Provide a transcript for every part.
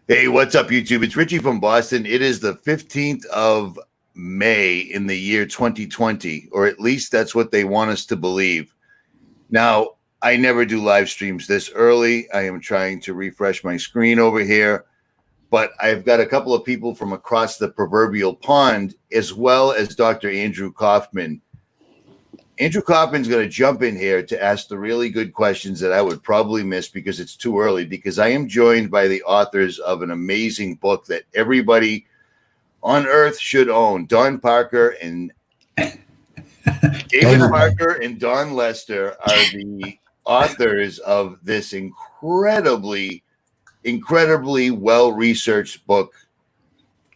Hey, what's up, YouTube? It's Richie from Boston. It is the 15th of May in the year 2020, or at least that's what they want us to believe. Now, I never do live streams this early. I am trying to refresh my screen over here, but I've got a couple of people from across the proverbial pond, as well as Dr. Andrew Kaufman. Andrew Kaufman's going to jump in here to ask the really good questions that I would probably miss because it's too early, because I am joined by the authors of an amazing book that everybody on earth should own. Don Parker and David Parker and Don Lester are the authors of this incredibly well-researched book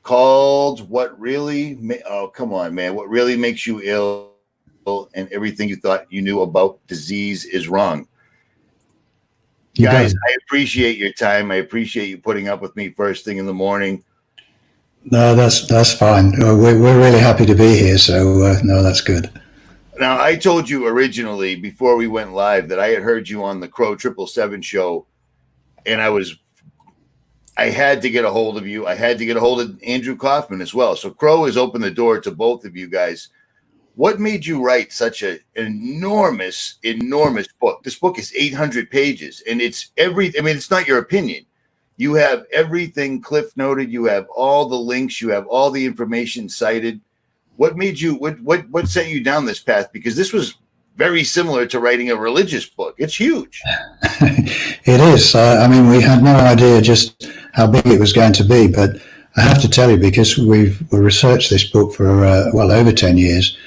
called What Really Makes You Ill, and Everything You Thought You Knew About Disease Is Wrong. Guys, I appreciate your time. I appreciate you putting up with me first thing in the morning. No, that's fine. We're really happy to be here. So no, that's good. Now, I told you originally before we went live that I had heard you on the Crow 777 show, and I had to get a hold of you. I had to get a hold of Andrew Kaufman as well. So Crow has opened the door to both of you guys. What made you write such an enormous book? This book is 800 pages, and it's not your opinion. You have everything cliff noted. You have all the links. You have all the information cited. What made you? What sent you down this path? Because this was very similar to writing a religious book. It's huge. It is. We had no idea just how big it was going to be, but I have to tell you, because we've researched this book for over 10 years.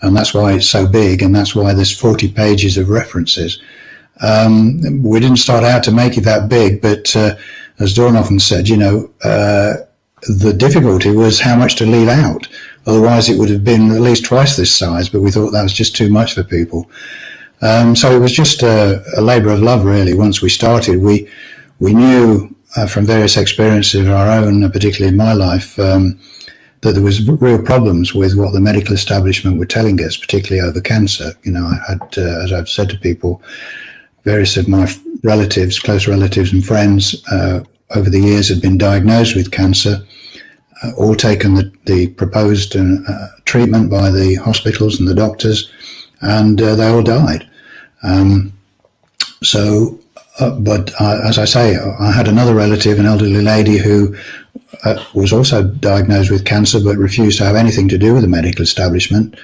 And that's why it's so big, and that's why there's 40 pages of references. We didn't start out to make it that big, but as Dawn often said, the difficulty was how much to leave out. Otherwise, it would have been at least twice this size, but we thought that was just too much for people. So it was just a labor of love, really. Once we started, we knew from various experiences of our own, particularly in my life, that there was real problems with what the medical establishment were telling us, particularly over cancer. I had, as I've said to people, various of my relatives, close relatives and friends over the years had been diagnosed with cancer, all taken the proposed treatment by the hospitals and the doctors, and they all died. But as I say, I had another relative, an elderly lady who was also diagnosed with cancer but refused to have anything to do with the medical establishment.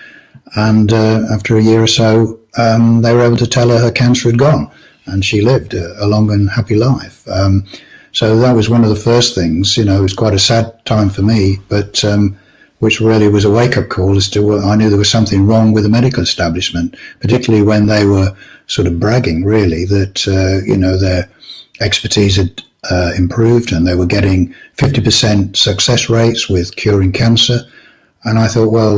And after a year or so, they were able to tell her cancer had gone, and she lived a long and happy life. So that was one of the first things. It was quite a sad time for me, but which really was a wake-up call as to I knew there was something wrong with the medical establishment, particularly when they were sort of bragging, really, that their expertise had improved, and they were getting 50% success rates with curing cancer. And I thought, well,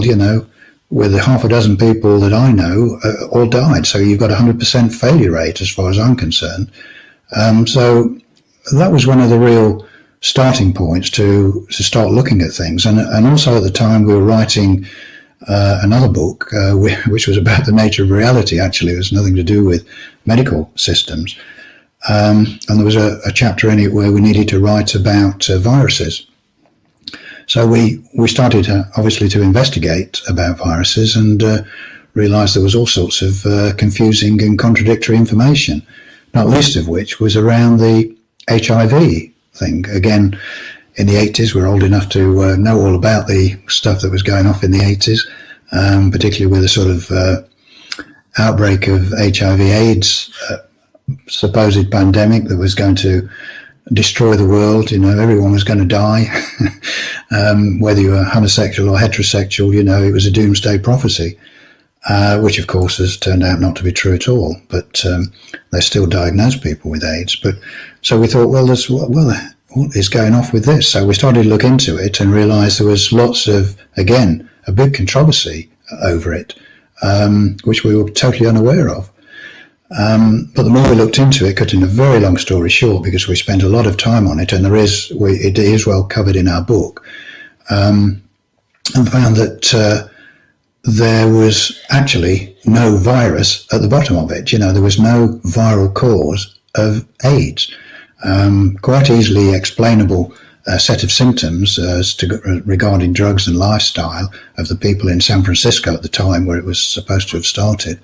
with the half a dozen people that I know, all died. So you've got a 100% failure rate as far as I'm concerned. So that was one of the real starting points to start looking at things. And also at the time we were writing another book, which was about the nature of reality. Actually, it was nothing to do with medical systems. And there was a chapter in it where we needed to write about viruses. So we started obviously to investigate about viruses, and realized there was all sorts of confusing and contradictory information, not least of which was around the HIV thing. Again, in the 80s, we're old enough to know all about the stuff that was going off in the 80s, particularly with a sort of outbreak of HIV/AIDS supposed pandemic that was going to destroy the world. Everyone was going to die. Whether you were homosexual or heterosexual, it was a doomsday prophecy, which of course has turned out not to be true at all. But they still diagnose people with AIDS. But so we thought, what is going off with this? So we started to look into it and realized there was lots of, again, a big controversy over it, which we were totally unaware of. But the more we looked into it, cutting a very long story short, because we spent a lot of time on it, and it is well covered in our book, and found that there was actually no virus at the bottom of it. There was no viral cause of AIDS. quite easily explainable set of symptoms regarding drugs and lifestyle of the people in San Francisco at the time where it was supposed to have started.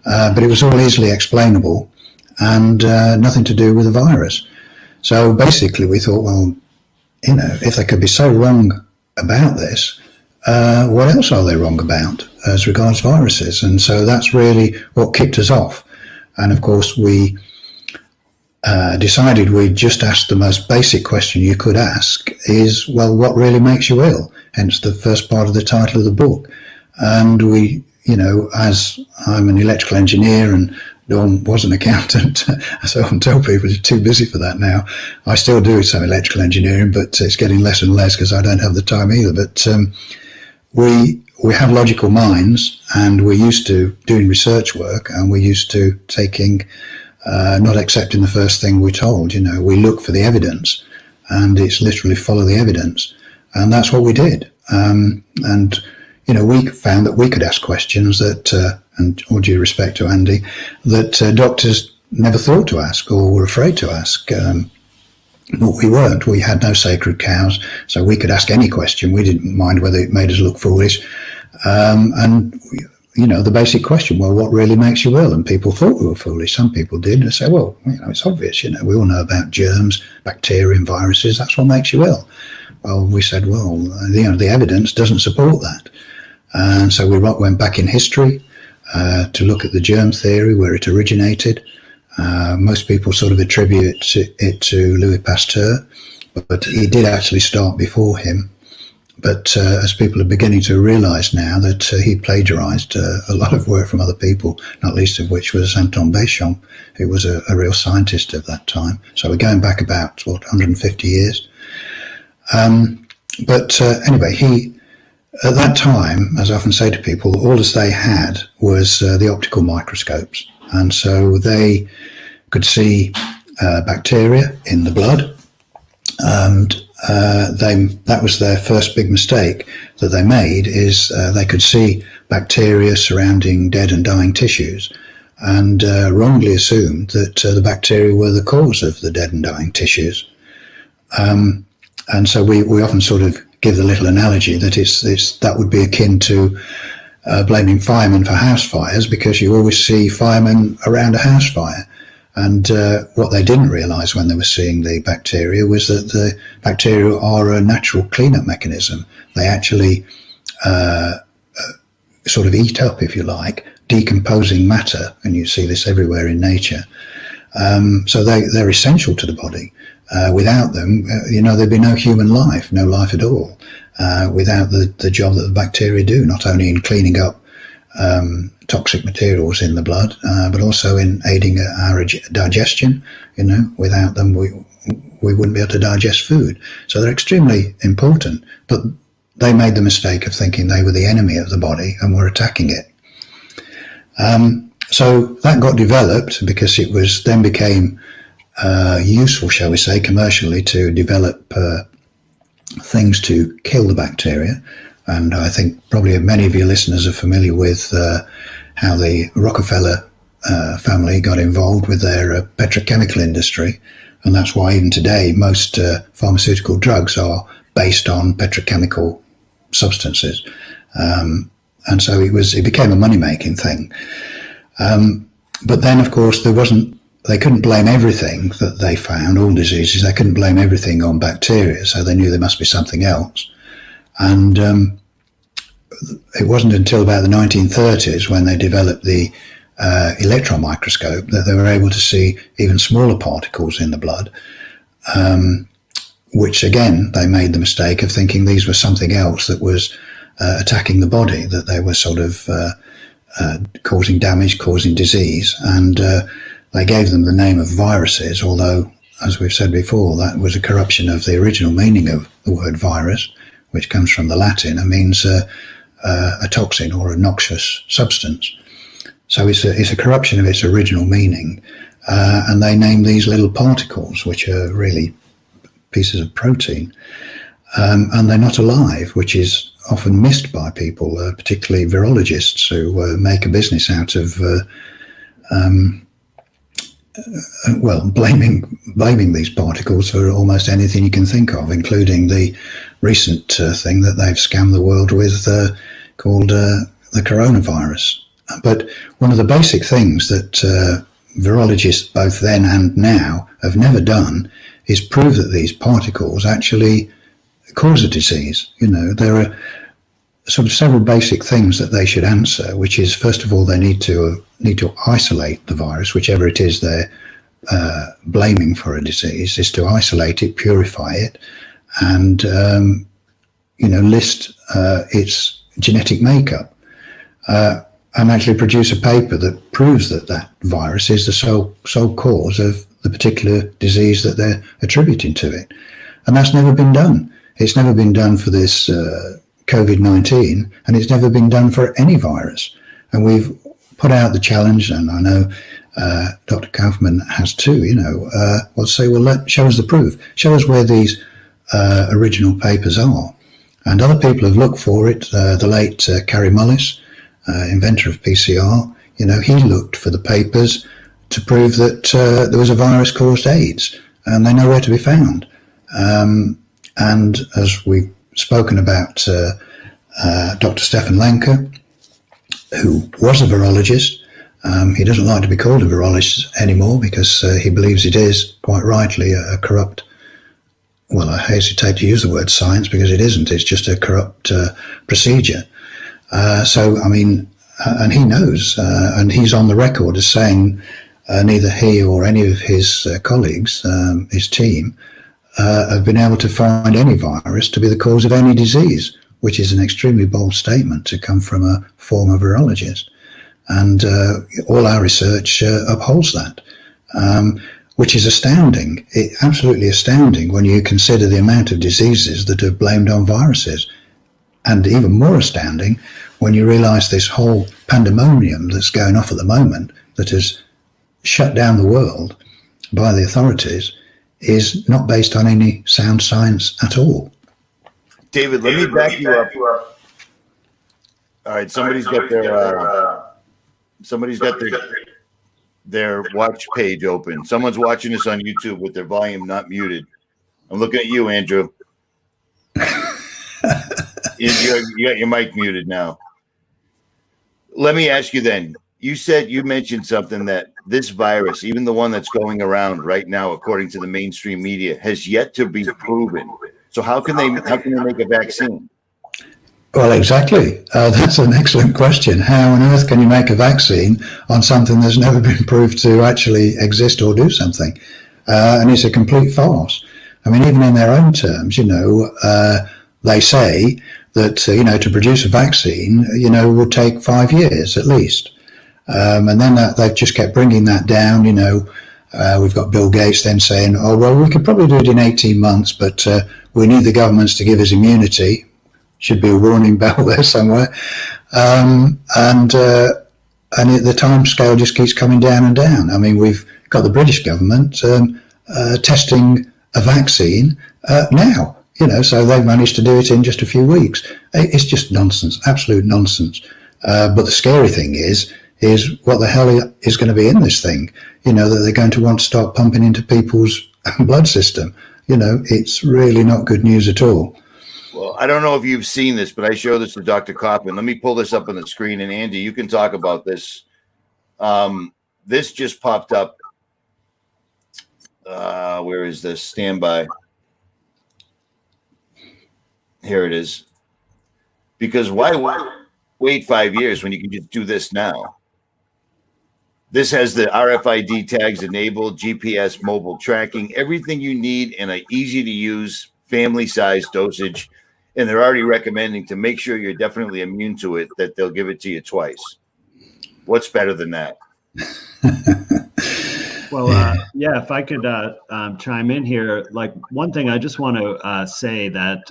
But it was all easily explainable and nothing to do with the virus. So basically we thought, well, if they could be so wrong about this, what else are they wrong about as regards viruses? And so that's really what kicked us off. And of course, we decided we'd just ask the most basic question you could ask is, well, what really makes you ill? Hence the first part of the title of the book. And we, as I'm an electrical engineer and Dawn was an accountant, so I often tell people you're too busy for that now. I still do some electrical engineering, but it's getting less and less because I don't have the time either. But we have logical minds, and we're used to doing research work, and we're used to taking, not accepting the first thing we're told. We look for the evidence, and it's literally follow the evidence. And that's what we did. And we found that we could ask questions that, and all due respect to Andy, that doctors never thought to ask or were afraid to ask. But we weren't. We had no sacred cows, so we could ask any question. We didn't mind whether it made us look foolish. The basic question, well, what really makes you ill? And people thought we were foolish. Some people did. They say, well, it's obvious. We all know about germs, bacteria, and viruses. That's what makes you ill. Well, we said, well, the evidence doesn't support that. And so we went back in history to look at the germ theory, where it originated. Most people sort of attribute it to Louis Pasteur, but he did actually start before him. But as people are beginning to realize now that he plagiarized a lot of work from other people, not least of which was Anton Béchamp, who was a real scientist of that time. So we're going back about, 150 years. Anyway, he, at that time, as I often say to people, all as they had was the optical microscopes. And so they could see bacteria in the blood, and that was their first big mistake that they made, is they could see bacteria surrounding dead and dying tissues, and wrongly assumed that the bacteria were the cause of the dead and dying tissues. And so we often sort of give the little analogy that that would be akin to blaming firemen for house fires, because you always see firemen around a house fire. And what they didn't realize when they were seeing the bacteria was that the bacteria are a natural cleanup mechanism. They actually sort of eat up, if you like, decomposing matter, and you see this everywhere in nature. So they're essential to the body. Without them, there'd be no human life, no life at all, without the job that the bacteria do, not only in cleaning up toxic materials in the blood, but also in aiding our digestion. Without them, we wouldn't be able to digest food. So they're extremely important, but they made the mistake of thinking they were the enemy of the body and were attacking it. So that got developed because it then became useful, shall we say, commercially, to develop things to kill the bacteria. And I think probably many of your listeners are familiar with how the Rockefeller family got involved with their petrochemical industry. And that's why even today most pharmaceutical drugs are based on petrochemical substances. And so it became a money-making thing. But then, of course, they couldn't blame everything that they found, all diseases. They couldn't blame everything on bacteria, so they knew there must be something else. And it wasn't until about the 1930s, when they developed the electron microscope, that they were able to see even smaller particles in the blood, which again, they made the mistake of thinking these were something else that was attacking the body, that they were sort of causing damage, causing disease. And they gave them the name of viruses, although, as we've said before, that was a corruption of the original meaning of the word virus, which comes from the Latin and means a toxin or a noxious substance. So it's a corruption of its original meaning. And they name these little particles, which are really pieces of protein. And they're not alive, which is often missed by people, particularly virologists, who make a business out of well, blaming these particles for almost anything you can think of, including the recent thing that they've scammed the world with called the coronavirus. But one of the basic things that virologists both then and now have never done is prove that these particles actually cause a disease. You know, there are sort of several basic things that they should answer, which is, first of all, they need to isolate the virus, whichever it is they're blaming for a disease, is to isolate it, purify it, and list its genetic makeup, and actually produce a paper that proves that that virus is the sole cause of the particular disease that they're attributing to it. And that's never been done. It's never been done for this COVID-19, and it's never been done for any virus. And we've put out the challenge, and I know Dr. Kaufman has too, show us the proof. Show us where these original papers are. And other people have looked for it. The late Kary Mullis, inventor of PCR, he looked for the papers to prove that there was a virus caused AIDS, and they're nowhere to be found. And as we've spoken about Dr. Stefan Lenker, who was a virologist, he doesn't like to be called a virologist anymore because he believes it is, quite rightly, a corrupt, well, I hesitate to use the word science because it isn't, it's just a corrupt procedure. And he knows, and he's on the record as saying neither he or any of his colleagues, his team, have been able to find any virus to be the cause of any disease, which is an extremely bold statement to come from a former virologist. And all our research upholds that, which is astounding, absolutely astounding when you consider the amount of diseases that are blamed on viruses. And even more astounding when you realize this whole pandemonium that's going off at the moment that has shut down the world by the authorities is not based on any sound science at all. David, let me back you up. All right, somebody's got their watch page open. Someone's watching this on YouTube with their volume not muted. I'm looking at you, Andrew. You got your mic muted now. Let me ask you then. You mentioned something that this virus, even the one that's going around right now, according to the mainstream media, has yet to be proven. So how can they make a vaccine? Well, exactly. That's an excellent question. How on earth can you make a vaccine on something that's never been proved to actually exist or do something? And it's a complete farce. I mean, even in their own terms, they say that, to produce a vaccine, would take 5 years at least. And then they've just kept bringing that down. We've got Bill Gates then saying, oh, well, we could probably do it in 18 months, but we need the governments to give us immunity. Should be a warning bell there somewhere. And the time scale just keeps coming down and down. I mean, we've got the British government testing a vaccine now. So they've managed to do it in just a few weeks. It's just nonsense, absolute nonsense. But the scary thing is what the hell is going to be in this thing? That they're going to want to start pumping into people's blood system. It's really not good news at all. Well, I don't know if you've seen this, but I show this to Dr. Kaufman. Let me pull this up on the screen, and Andy, you can talk about this. This just popped up. Where is this? Stand by. Here it is. Because why wait 5 years when you can just do this now? This has the RFID tags enabled, GPS mobile tracking, everything you in an easy-to-use, family-sized dosage. And they're already recommending, to make sure you're definitely immune to it, that they'll give it to you twice. What's better than that? Well, if I could chime in here, one thing I just want to say that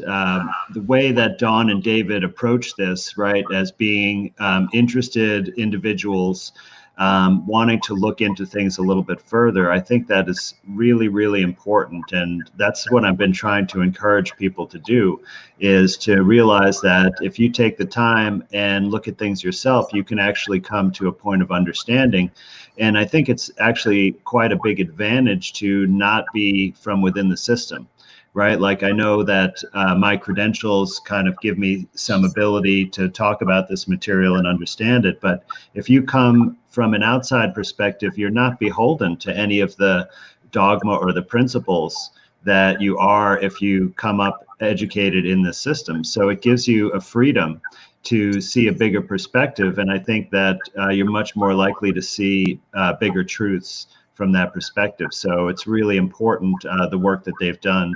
the way that Don and David approach this, right, as being interested individuals wanting to look into things a little bit further. I think that is really, really important. And that's what I've been trying to encourage people to do, is to realize that if you take the time and look at things yourself, you can actually come to a point of understanding. And I think it's actually quite a big advantage to not be from within the system. Right? Like, I know that my credentials kind of give me some ability to talk about this material and understand it. But if you come from an outside perspective, you're not beholden to any of the dogma or the principles that you are if you come up educated in the system. So it gives you a freedom to see a bigger perspective. And I think that you're much more likely to see bigger truths from that perspective. So it's really important, the work that they've done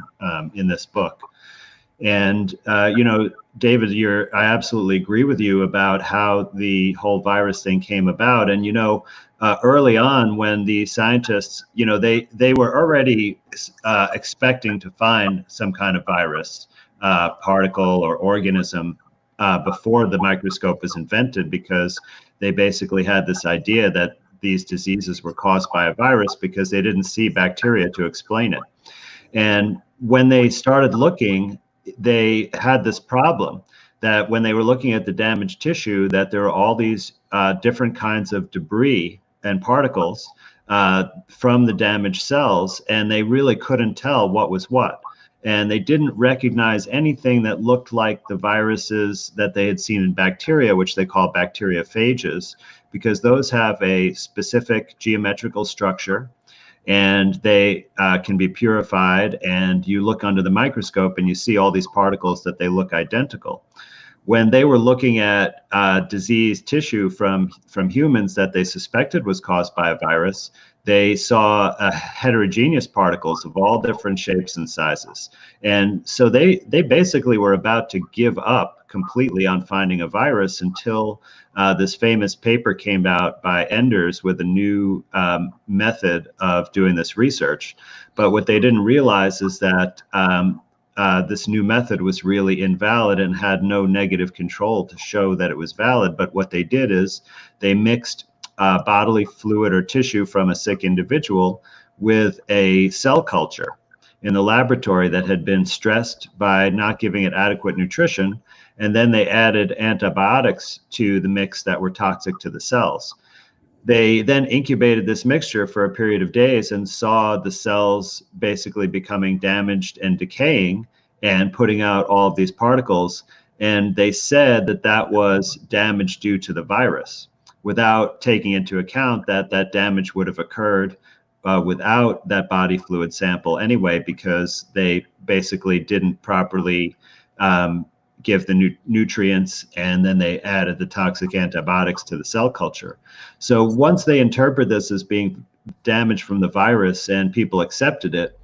in this book. And, David, I absolutely agree with you about how the whole virus thing came about. And, early on, when the scientists, they were already expecting to find some kind of virus, particle or organism before the microscope was invented, because they basically had this idea that these diseases were caused by a virus because they didn't see bacteria to explain it. And when they started looking, they had this problem that when they were looking at the damaged tissue, that there were all these different kinds of debris and particles from the damaged cells, and they really couldn't tell what was what. And they didn't recognize anything that looked like the viruses that they had seen in bacteria, which they call bacteriophages, because those have a specific geometrical structure, and they can be purified. And you look under the microscope and you see all these particles that they look identical. When they were looking at diseased tissue from humans that they suspected was caused by a virus, they saw heterogeneous particles of all different shapes and sizes. And so they basically were about to give up completely on finding a virus until this famous paper came out by Enders with a new method of doing this research. But what they didn't realize is that this new method was really invalid and had no negative control to show that it was valid. But what they did is they mixed bodily fluid or tissue from a sick individual with a cell culture in the laboratory that had been stressed by not giving it adequate nutrition. And then they added antibiotics to the mix that were toxic to the cells. They then incubated this mixture for a period of days and saw the cells basically becoming damaged and decaying and putting out all of these particles. And they said that that was damage due to the virus, without taking into account that that damage would have occurred without that body fluid sample anyway, because they basically didn't properly give the nutrients, and then they added the toxic antibiotics to the cell culture. So once they interpret this as being damage from the virus and people accepted it,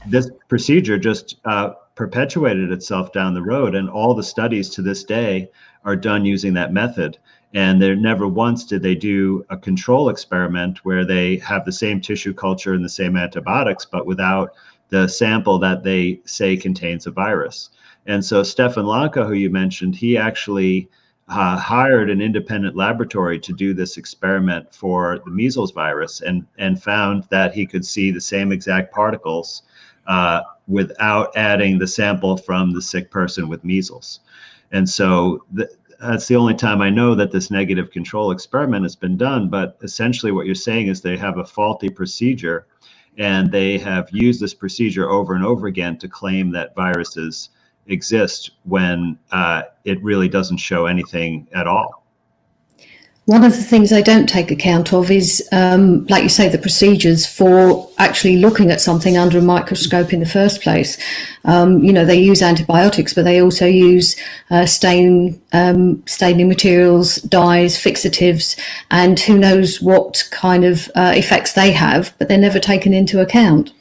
this procedure just perpetuated itself down the road, and all the studies to this day are done using that method. And there never once did they do a control experiment where they have the same tissue culture and the same antibiotics, but without the sample that they say contains a virus. And so Stefan Lanka, who you mentioned, he actually hired an independent laboratory to do this experiment for the measles virus, and found that he could see the same exact particles without adding the sample from the sick person with measles. And so that's the only time I know that this negative control experiment has been done. But essentially what you're saying is they have a faulty procedure, and they have used this procedure over and over again to claim that viruses exist when it really doesn't show anything at all. One of the things they don't take account of is, like you say, the procedures for actually looking at something under a microscope in the first place. They use antibiotics, but they also use staining materials, dyes, fixatives, and who knows what kind of effects they have, but they're never taken into account.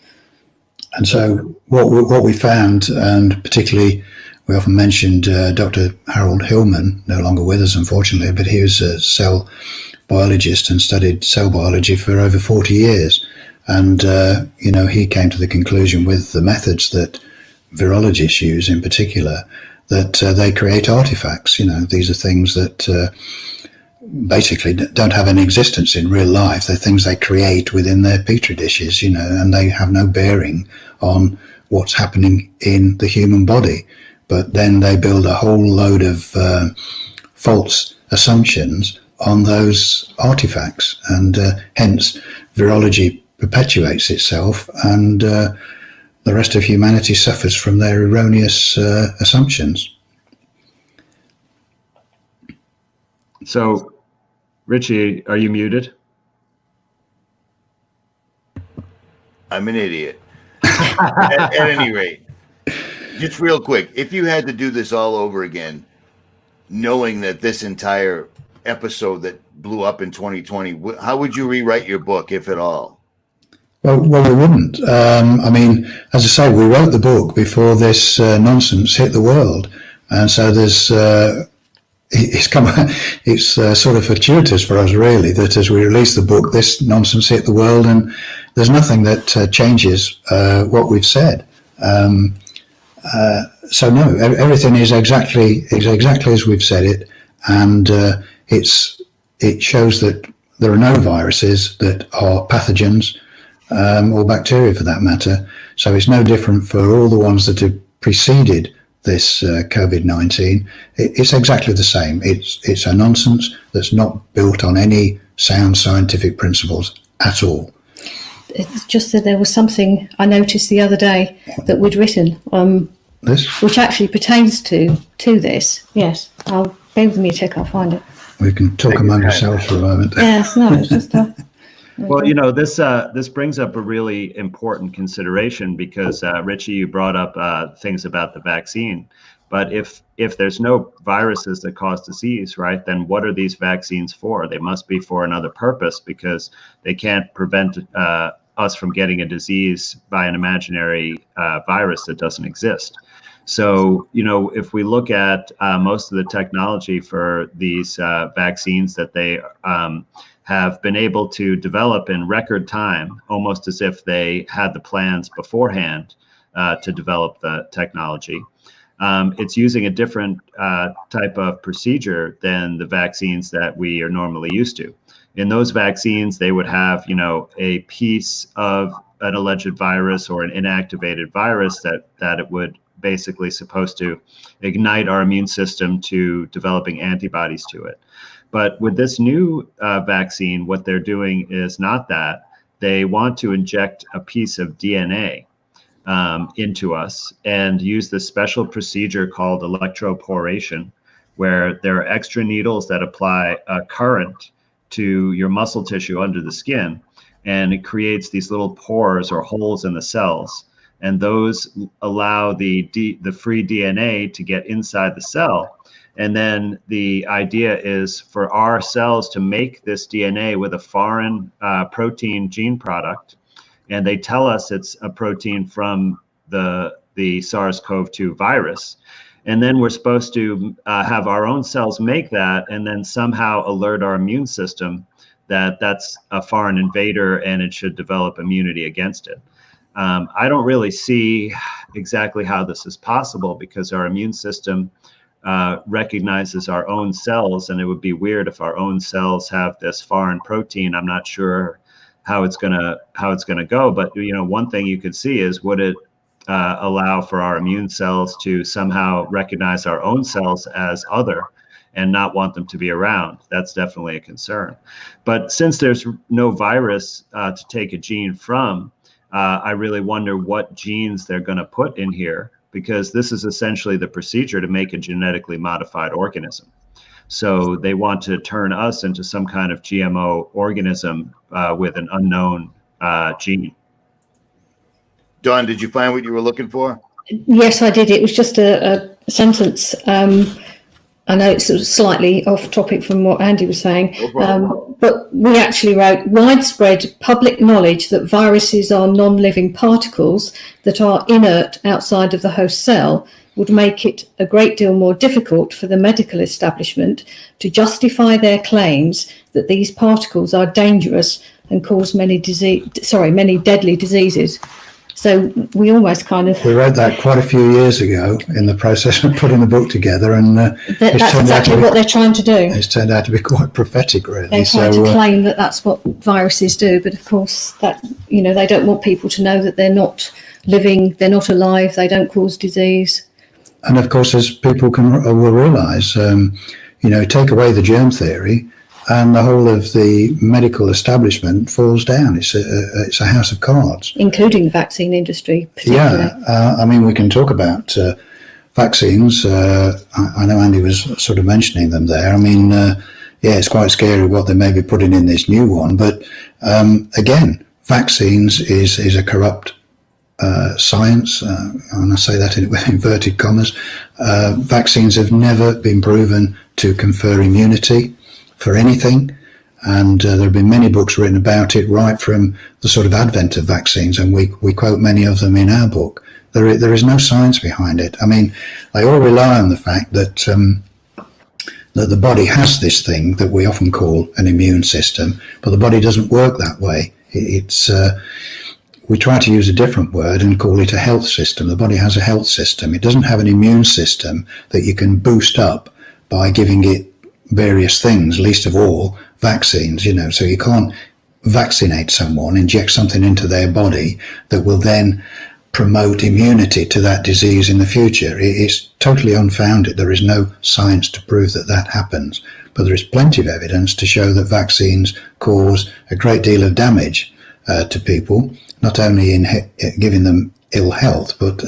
And so what we found, and particularly we often mentioned Dr. Harold Hillman, no longer with us, unfortunately, but he was a cell biologist and studied cell biology for over 40 years. And, he came to the conclusion with the methods that virologists use in particular, that they create artifacts. These are things that basically don't have an existence in real life. They're things they create within their petri dishes, and they have no bearing on what's happening in the human body. But then they build a whole load of false assumptions on those artifacts, and hence virology perpetuates itself, and the rest of humanity suffers from their erroneous assumptions. So, Richie, are you muted? I'm an idiot. at any rate, just real quick, if you had to do this all over again, knowing that this entire episode that blew up in 2020, how would you rewrite your book, if at all? Well, we wouldn't. I mean, as I say, we wrote the book before this nonsense hit the world, and so there's it's sort of fortuitous for us, really, that as we release the book, this nonsense hit the world, and there's nothing that changes what we've said. So no, everything is exactly as we've said it, and it shows that there are no viruses that are pathogens, or bacteria for that matter. So it's no different for all the ones that have preceded this COVID-19. It's exactly the same. It's a nonsense that's not built on any sound scientific principles at all. It's just that there was something I noticed the other day that we'd written, This? which actually pertains to this. Yes, I'll bear with me a tick. I'll find it. We can talk among ourselves for a moment. Yes, no, it's just Well, this brings up a really important consideration, because Richie, you brought up things about the vaccine. But if there's no viruses that cause disease, right, then what are these vaccines for? They must be for another purpose, because they can't prevent us from getting a disease by an imaginary virus that doesn't exist. So, if we look at most of the technology for these vaccines that they have been able to develop in record time, almost as if they had the plans beforehand to develop the technology. It's using a different type of procedure than the vaccines that we are normally used to. In those vaccines, they would have, a piece of an alleged virus or an inactivated virus that it would basically supposed to ignite our immune system to developing antibodies to it. But with this new vaccine, what they're doing is not that. They want to inject a piece of DNA into us and use this special procedure called electroporation, where there are extra needles that apply a current to your muscle tissue under the skin, and it creates these little pores or holes in the cells. And those allow the free DNA to get inside the cell. And then the idea is for our cells to make this DNA with a foreign protein gene product. And they tell us it's a protein from the SARS-CoV-2 virus. And then we're supposed to have our own cells make that, and then somehow alert our immune system that that's a foreign invader and it should develop immunity against it. I don't really see exactly how this is possible, because our immune system recognizes our own cells, and it would be weird if our own cells have this foreign protein. I'm not sure how it's gonna go, but one thing you could see is, would it allow for our immune cells to somehow recognize our own cells as other and not want them to be around? That's definitely a concern. But since there's no virus to take a gene from, I really wonder what genes they're going to put in here, because this is essentially the procedure to make a genetically modified organism. So they want to turn us into some kind of GMO organism with an unknown gene. Dawn, did you find what you were looking for? Yes, I did. It was just a sentence. I know it's sort of slightly off topic from what Andy was saying, but we actually wrote, widespread public knowledge that viruses are non-living particles that are inert outside of the host cell would make it a great deal more difficult for the medical establishment to justify their claims that these particles are dangerous and cause many deadly diseases. So we almost kind of... We wrote that quite a few years ago in the process of putting the book together, and that's exactly what they're trying to do. It's turned out to be quite prophetic, really. They're trying to claim that that's what viruses do, but of course that, you know, they don't want people to know that they're not living, they're not alive, they don't cause disease. And of course, as people will realise, you know, take away the germ theory, and the whole of the medical establishment falls down. It's a house of cards, including the vaccine industry, particularly. Yeah, I mean, we can talk about vaccines. I know Andy was sort of mentioning them there. I mean, yeah, it's quite scary what they may be putting in this new one. But again, vaccines is a corrupt science, and I say that with inverted commas. Vaccines have never been proven to confer immunity for anything, and there have been many books written about it right from the sort of advent of vaccines, and we quote many of them in our book. There is no science behind it. I mean, they all rely on the fact that that the body has this thing that we often call an immune system, but the body doesn't work that way. We try to use a different word and call it a health system. The body has a health system. It doesn't have an immune system that you can boost up by giving it various things, least of all vaccines, you know. So you can't vaccinate someone, inject something into their body that will then promote immunity to that disease in the future. It's totally unfounded. There is no science to prove that that happens, but there is plenty of evidence to show that vaccines cause a great deal of damage to people, not only in giving them ill health, but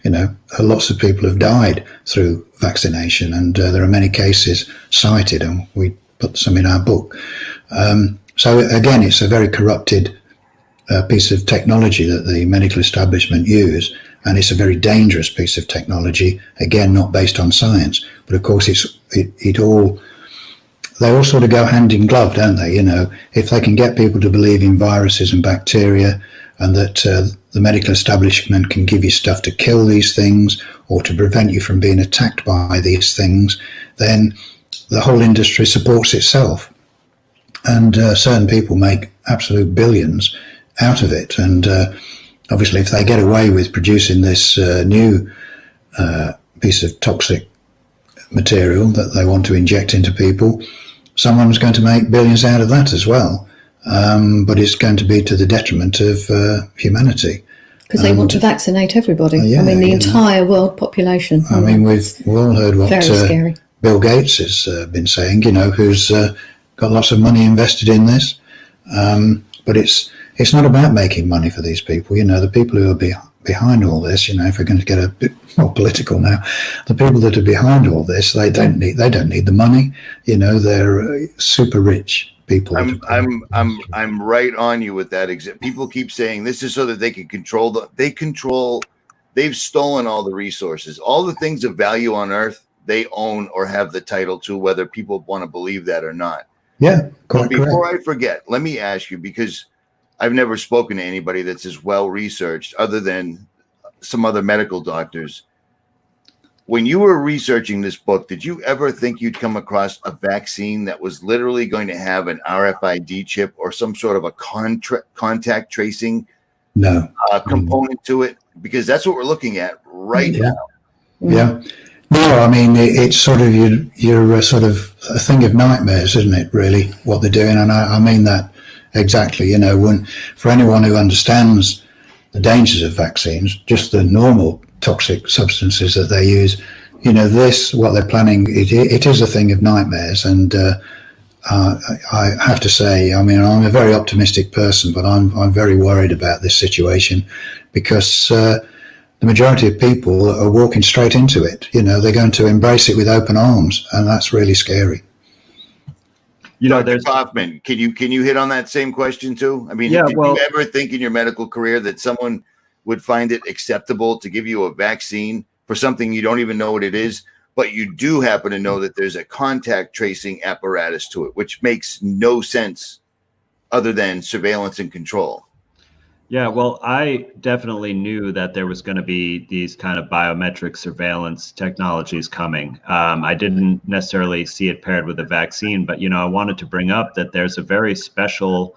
you know, lots of people have died through vaccination, and there are many cases cited, and we put some in our book. So again, it's a very corrupted piece of technology that the medical establishment use, and it's a very dangerous piece of technology, again, not based on science. But of course, they all sort of go hand in glove, don't they? You know, if they can get people to believe in viruses and bacteria, and that the medical establishment can give you stuff to kill these things or to prevent you from being attacked by these things, then the whole industry supports itself. And certain people make absolute billions out of it. And obviously, if they get away with producing this new piece of toxic material that they want to inject into people, someone's going to make billions out of that as well. But it's going to be to the detriment of humanity. Because they want to vaccinate everybody. Yeah, I mean, the entire world population. I mean, we've all heard what Bill Gates has been saying, you know, who's got lots of money invested in this. But it's not about making money for these people. You know, the people who are behind all this, you know, if we're going to get a bit more political now, the people that are behind all this, they don't need the money. You know, they're super rich people. I'm right on you with that. People keep saying this is so that they can control they've stolen all the resources, all the things of value on earth. They own or have the title to, whether people want to believe that or not. Yeah, but before I forget, let me ask you, because I've never spoken to anybody that's as well researched other than some other medical doctors. When you were researching this book, did you ever think you'd come across a vaccine that was literally going to have an RFID chip or some sort of a contact tracing component to it? Because that's what we're looking at right now. Yeah. No, I mean, it's sort of you're sort of a thing of nightmares, isn't it, really, what they're doing? And I mean that exactly. You know, for anyone who understands the dangers of vaccines, just the normal toxic substances that they use, you know, what they're planning, it is a thing of nightmares. And I have to say, I mean, I'm a very optimistic person, but I'm very worried about this situation, because the majority of people are walking straight into it. You know, they're going to embrace it with open arms, and that's really scary. You know, Dr. Kaufman, can you hit on that same question too? I mean, did you ever think in your medical career that someone would find it acceptable to give you a vaccine for something you don't even know what it is, but you do happen to know that there's a contact tracing apparatus to it, which makes no sense other than surveillance and control? Yeah, well, I definitely knew that there was going to be these kind of biometric surveillance technologies coming. I didn't necessarily see it paired with a vaccine, but, you know, I wanted to bring up that there's a very special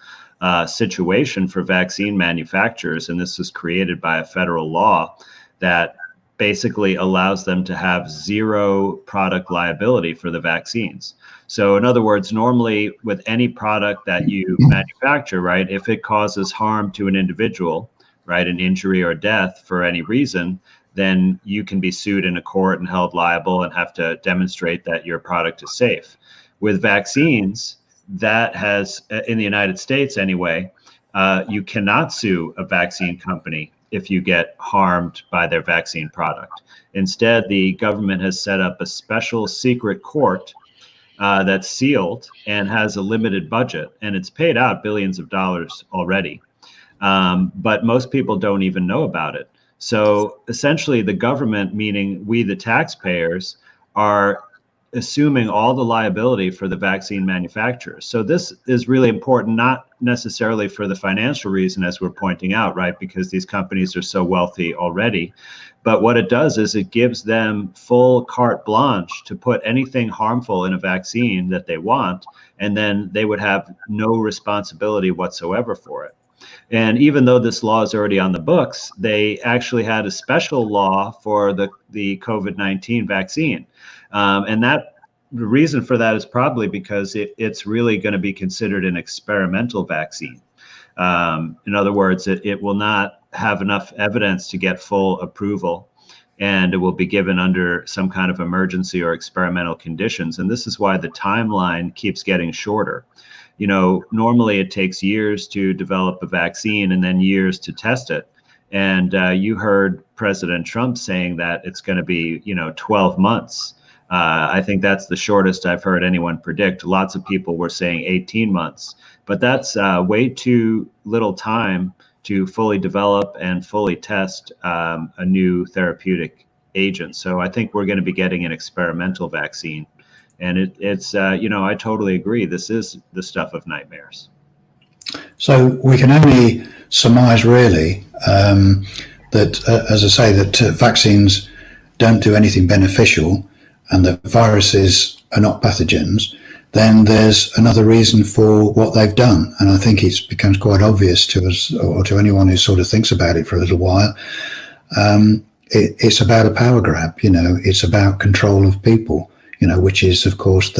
situation for vaccine manufacturers, and this was created by a federal law that basically allows them to have zero product liability for the vaccines. So in other words, normally with any product that you manufacture, right, if it causes harm to an individual, right, an injury or death for any reason, then you can be sued in a court and held liable and have to demonstrate that your product is safe. With vaccines, that has, in the United States anyway, you cannot sue a vaccine company if you get harmed by their vaccine product. Instead, the government has set up a special secret court that's sealed and has a limited budget, and it's paid out billions of dollars already. But most people don't even know about it. So essentially, the government, meaning we, the taxpayers, are assuming all the liability for the vaccine manufacturers. So this is really important, not necessarily for the financial reason, as we're pointing out, right, because these companies are so wealthy already. But what it does is it gives them full carte blanche to put anything harmful in a vaccine that they want, and then they would have no responsibility whatsoever for it. And even though this law is already on the books, they actually had a special law for the COVID-19 vaccine. And the reason for that is probably because it's really going to be considered an experimental vaccine. In other words, it will not have enough evidence to get full approval, and it will be given under some kind of emergency or experimental conditions. And this is why the timeline keeps getting shorter. You know, normally it takes years to develop a vaccine and then years to test it. And you heard President Trump saying that it's going to be, 12 months. I think that's the shortest I've heard anyone predict. Lots of people were saying 18 months, but that's way too little time to fully develop and fully test a new therapeutic agent. So I think we're going to be getting an experimental vaccine. And it's I totally agree. This is the stuff of nightmares. So we can only surmise really that, as I say, that vaccines don't do anything beneficial and that viruses are not pathogens. Then there's another reason for what they've done. And I think it becomes quite obvious to us, or to anyone who sort of thinks about it for a little while. It's about a power grab, it's about control of people, which is, of course,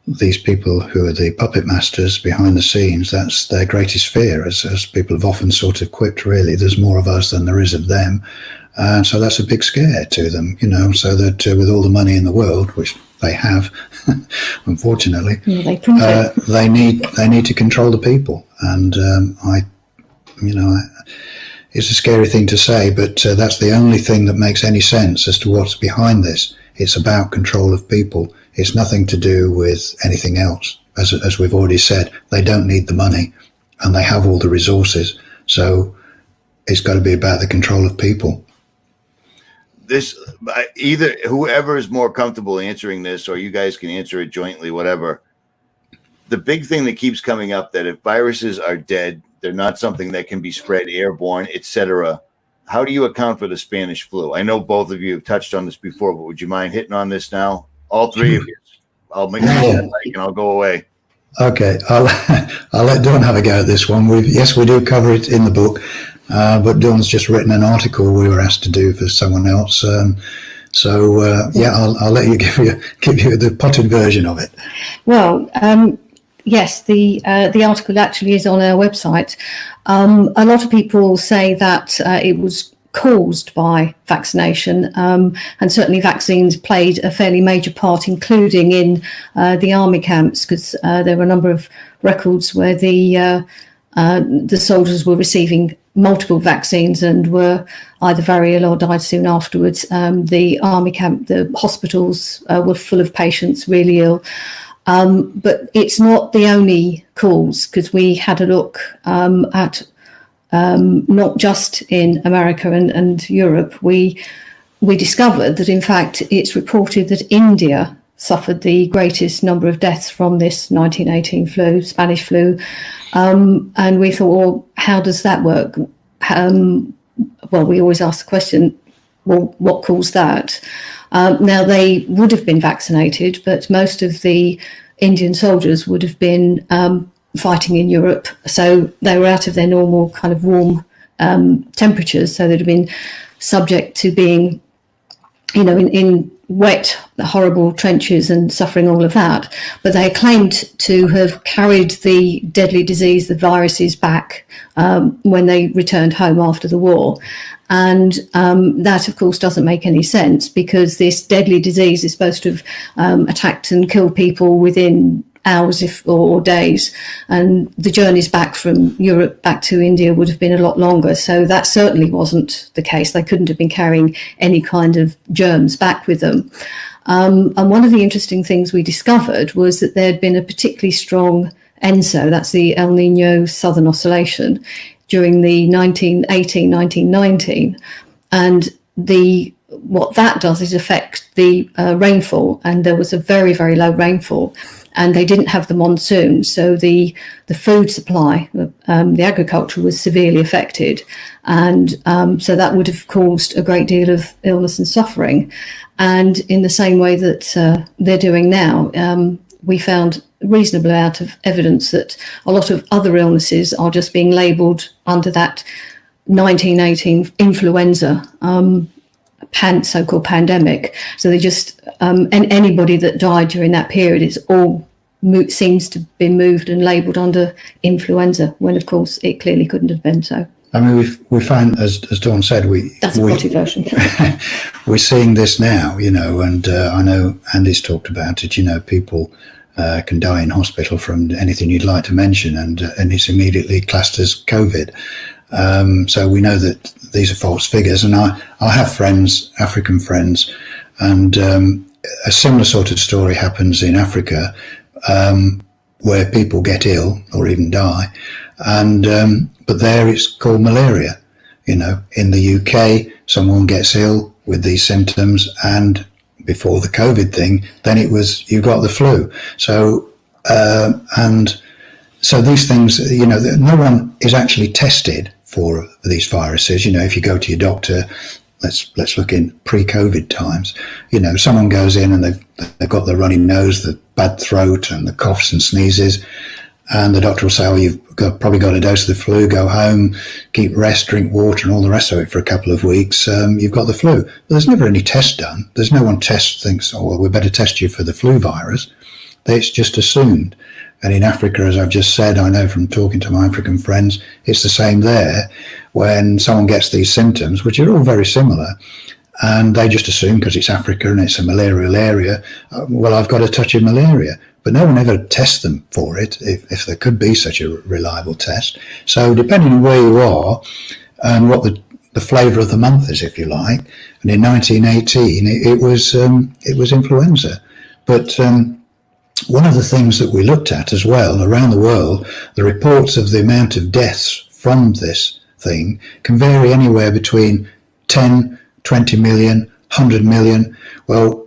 these people who are the puppet masters behind the scenes. That's their greatest fear, as people have often sort of quipped, really. There's more of us than there is of them. And so that's a big scare to them, so that with all the money in the world, which they have, unfortunately, they need to control the people. And it's a scary thing to say, but that's the only thing that makes any sense as to what's behind this. It's about control of people. It's nothing to do with anything else. As we've already said, they don't need the money and they have all the resources. So it's got to be about the control of people. Either whoever is more comfortable answering this, or you guys can answer it jointly, whatever. The big thing that keeps coming up, that if viruses are dead, they're not something that can be spread airborne, etc. How do you account for the Spanish flu? I know both of you have touched on this before, but would you mind hitting on this now? All three of you. I'll make and I'll go away. Okay, I'll let Dawn have a go at this one. We do cover it in the book, but Dawn's just written an article we were asked to do for someone else. I'll let you give you the potted version of it. Well, yes, the article actually is on our website. A lot of people say that it was caused by vaccination, and certainly vaccines played a fairly major part, including in the army camps, because there were a number of records where the soldiers were receiving multiple vaccines and were either very ill or died soon afterwards. The army camp, the hospitals were full of patients really ill. But it's not the only cause, because we had a look at not just in America and Europe. We discovered that, in fact, it's reported that India suffered the greatest number of deaths from this 1918 flu, Spanish flu. And we thought, well, how does that work? Well, we always ask the question, well, what caused that? Now, they would have been vaccinated, but most of the Indian soldiers would have been fighting in Europe. So they were out of their normal kind of warm temperatures. So they'd have been subject to being, in wet, horrible trenches and suffering all of that. But they claimed to have carried the deadly disease, the viruses, back when they returned home after the war. And that, of course, doesn't make any sense, because this deadly disease is supposed to have attacked and killed people within hours or days, and the journeys back from Europe back to India would have been a lot longer. So that certainly wasn't the case. They couldn't have been carrying any kind of germs back with them. And one of the interesting things we discovered was that there had been a particularly strong ENSO, that's the El Nino Southern Oscillation, during the 1918, 1919. And what that does is affect the rainfall, and there was a very, very low rainfall. And they didn't have the monsoon, so the food supply, the agriculture was severely affected, and so that would have caused a great deal of illness and suffering. And in the same way that they're doing now, we found a reasonable amount of evidence that a lot of other illnesses are just being labelled under that 1918 influenza so-called pandemic. So they just and anybody that died during that period is all seems to be moved and labelled under influenza, when of course it clearly couldn't have been so. I mean, we find, as Dawn said, that's a potty version. We're seeing this now, and I know Andy's talked about it. People can die in hospital from anything you'd like to mention, and it's immediately classed as COVID. So we know that these are false figures, and I have friends, African friends, and a similar sort of story happens in Africa, where people get ill or even die, and but there it's called malaria. In the UK, someone gets ill with these symptoms, and before the COVID thing, then it was you got the flu. So and so these things, no one is actually tested for these viruses. If you go to your doctor, let's look in pre-COVID times, someone goes in and they've got the runny nose, the bad throat and the coughs and sneezes, and the doctor will say, you've probably got a dose of the flu, go home, keep rest, drink water and all the rest of it for a couple of weeks, you've got the flu. But there's never any test done. There's no one thinks, we better test you for the flu virus. It's just assumed. And in Africa, as I've just said, I know from talking to my African friends, it's the same there. When someone gets these symptoms, which are all very similar, and they just assume because it's Africa and it's a malarial area, I've got a touch of malaria. But no one ever tests them for it, if there could be such a reliable test. So depending on where you are and what the flavour of the month is, if you like, and in 1918 it was influenza. But one of the things that we looked at as well around the world, the reports of the amount of deaths from this thing can vary anywhere between 10, 20 million, 100 million. Well,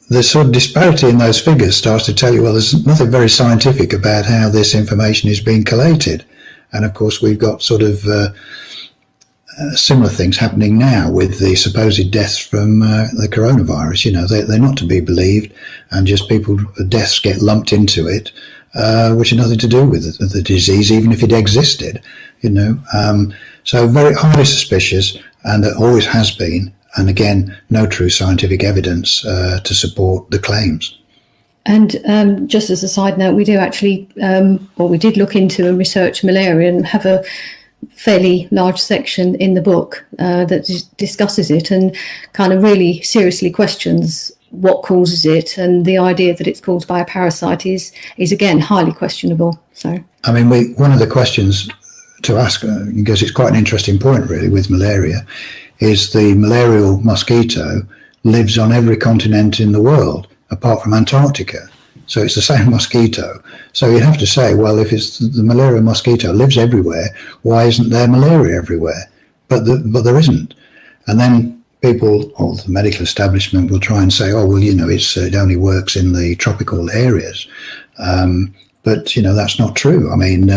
the sort of disparity in those figures starts to tell you, there's nothing very scientific about how this information is being collated. And of course, we've got sort of similar things happening now with the supposed deaths from the coronavirus. They're not to be believed, and just deaths get lumped into it, which had nothing to do with the disease, even if it existed. So very highly suspicious, and there always has been. And again, no true scientific evidence to support the claims. And just as a side note, we do actually, we did look into and research malaria, and have a fairly large section in the book that discusses it and kind of really seriously questions what causes it, and the idea that it's caused by a parasite is again highly questionable. So I mean, one of the questions to ask, because it's quite an interesting point really with malaria, is the malarial mosquito lives on every continent in the world apart from Antarctica. So it's the same mosquito. So you have to say, if it's the malarial mosquito lives everywhere, why isn't there malaria everywhere? But there isn't. And then people, or the medical establishment, will try and say, it only works in the tropical areas. But that's not true. I mean,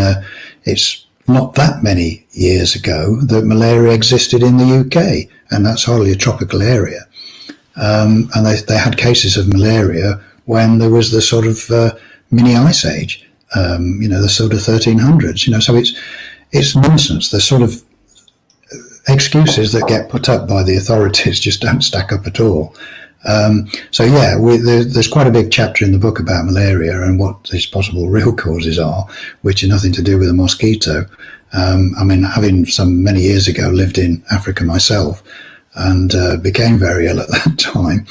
it's not that many years ago that malaria existed in the UK, and that's hardly a tropical area. And they had cases of malaria when there was the sort of mini ice age. the sort of 1300s. So it's nonsense. The sort of excuses that get put up by the authorities just don't stack up at all. There's quite a big chapter in the book about malaria and what its possible real causes are, which are nothing to do with a mosquito. Having many years ago lived in Africa myself and became very ill at that time.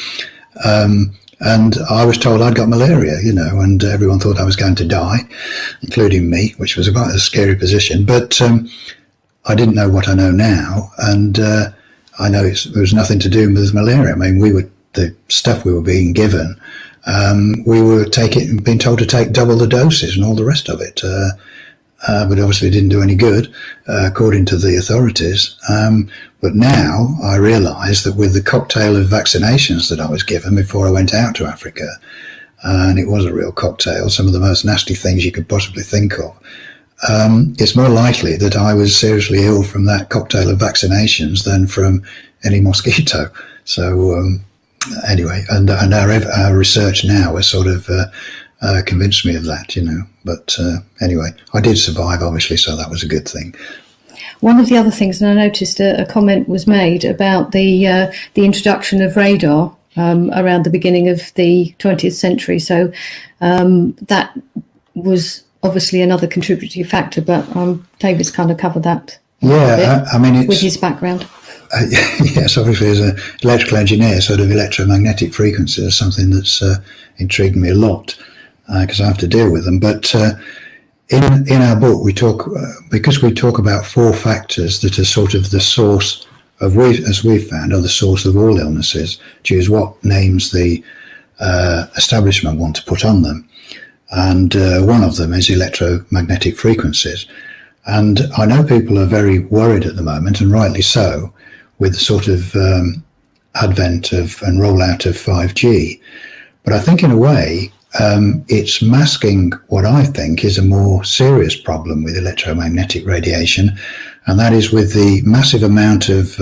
And I was told I'd got malaria, and everyone thought I was going to die, including me, which was quite a scary position. But I didn't know what I know now, and I know it was nothing to do with malaria. The stuff we were being given, we were being told to take double the doses and all the rest of it. But obviously it didn't do any good, according to the authorities. But now I realise that with the cocktail of vaccinations that I was given before I went out to Africa, and it was a real cocktail, some of the most nasty things you could possibly think of, it's more likely that I was seriously ill from that cocktail of vaccinations than from any mosquito. So anyway, and our research now has sort of convinced me of that, But anyway, I did survive, obviously, so that was a good thing. One of the other things, and I noticed a comment was made about the introduction of radar around the beginning of the 20th century. So that was obviously another contributory factor, but David's kind of covered that. Yeah, with his background. Yes, obviously, as an electrical engineer, sort of electromagnetic frequencies is something that's intrigued me a lot because I have to deal with them. But in our book, we talk because we talk about 4 factors that are sort of the source of, as we've found, are the source of all illnesses. Choose what names the establishment want to put on them, and one of them is electromagnetic frequencies. And I know people are very worried at the moment, and rightly so, with the sort of advent of and rollout of 5G. But I think in a way, it's masking what I think is a more serious problem with electromagnetic radiation, and that is with the massive amount of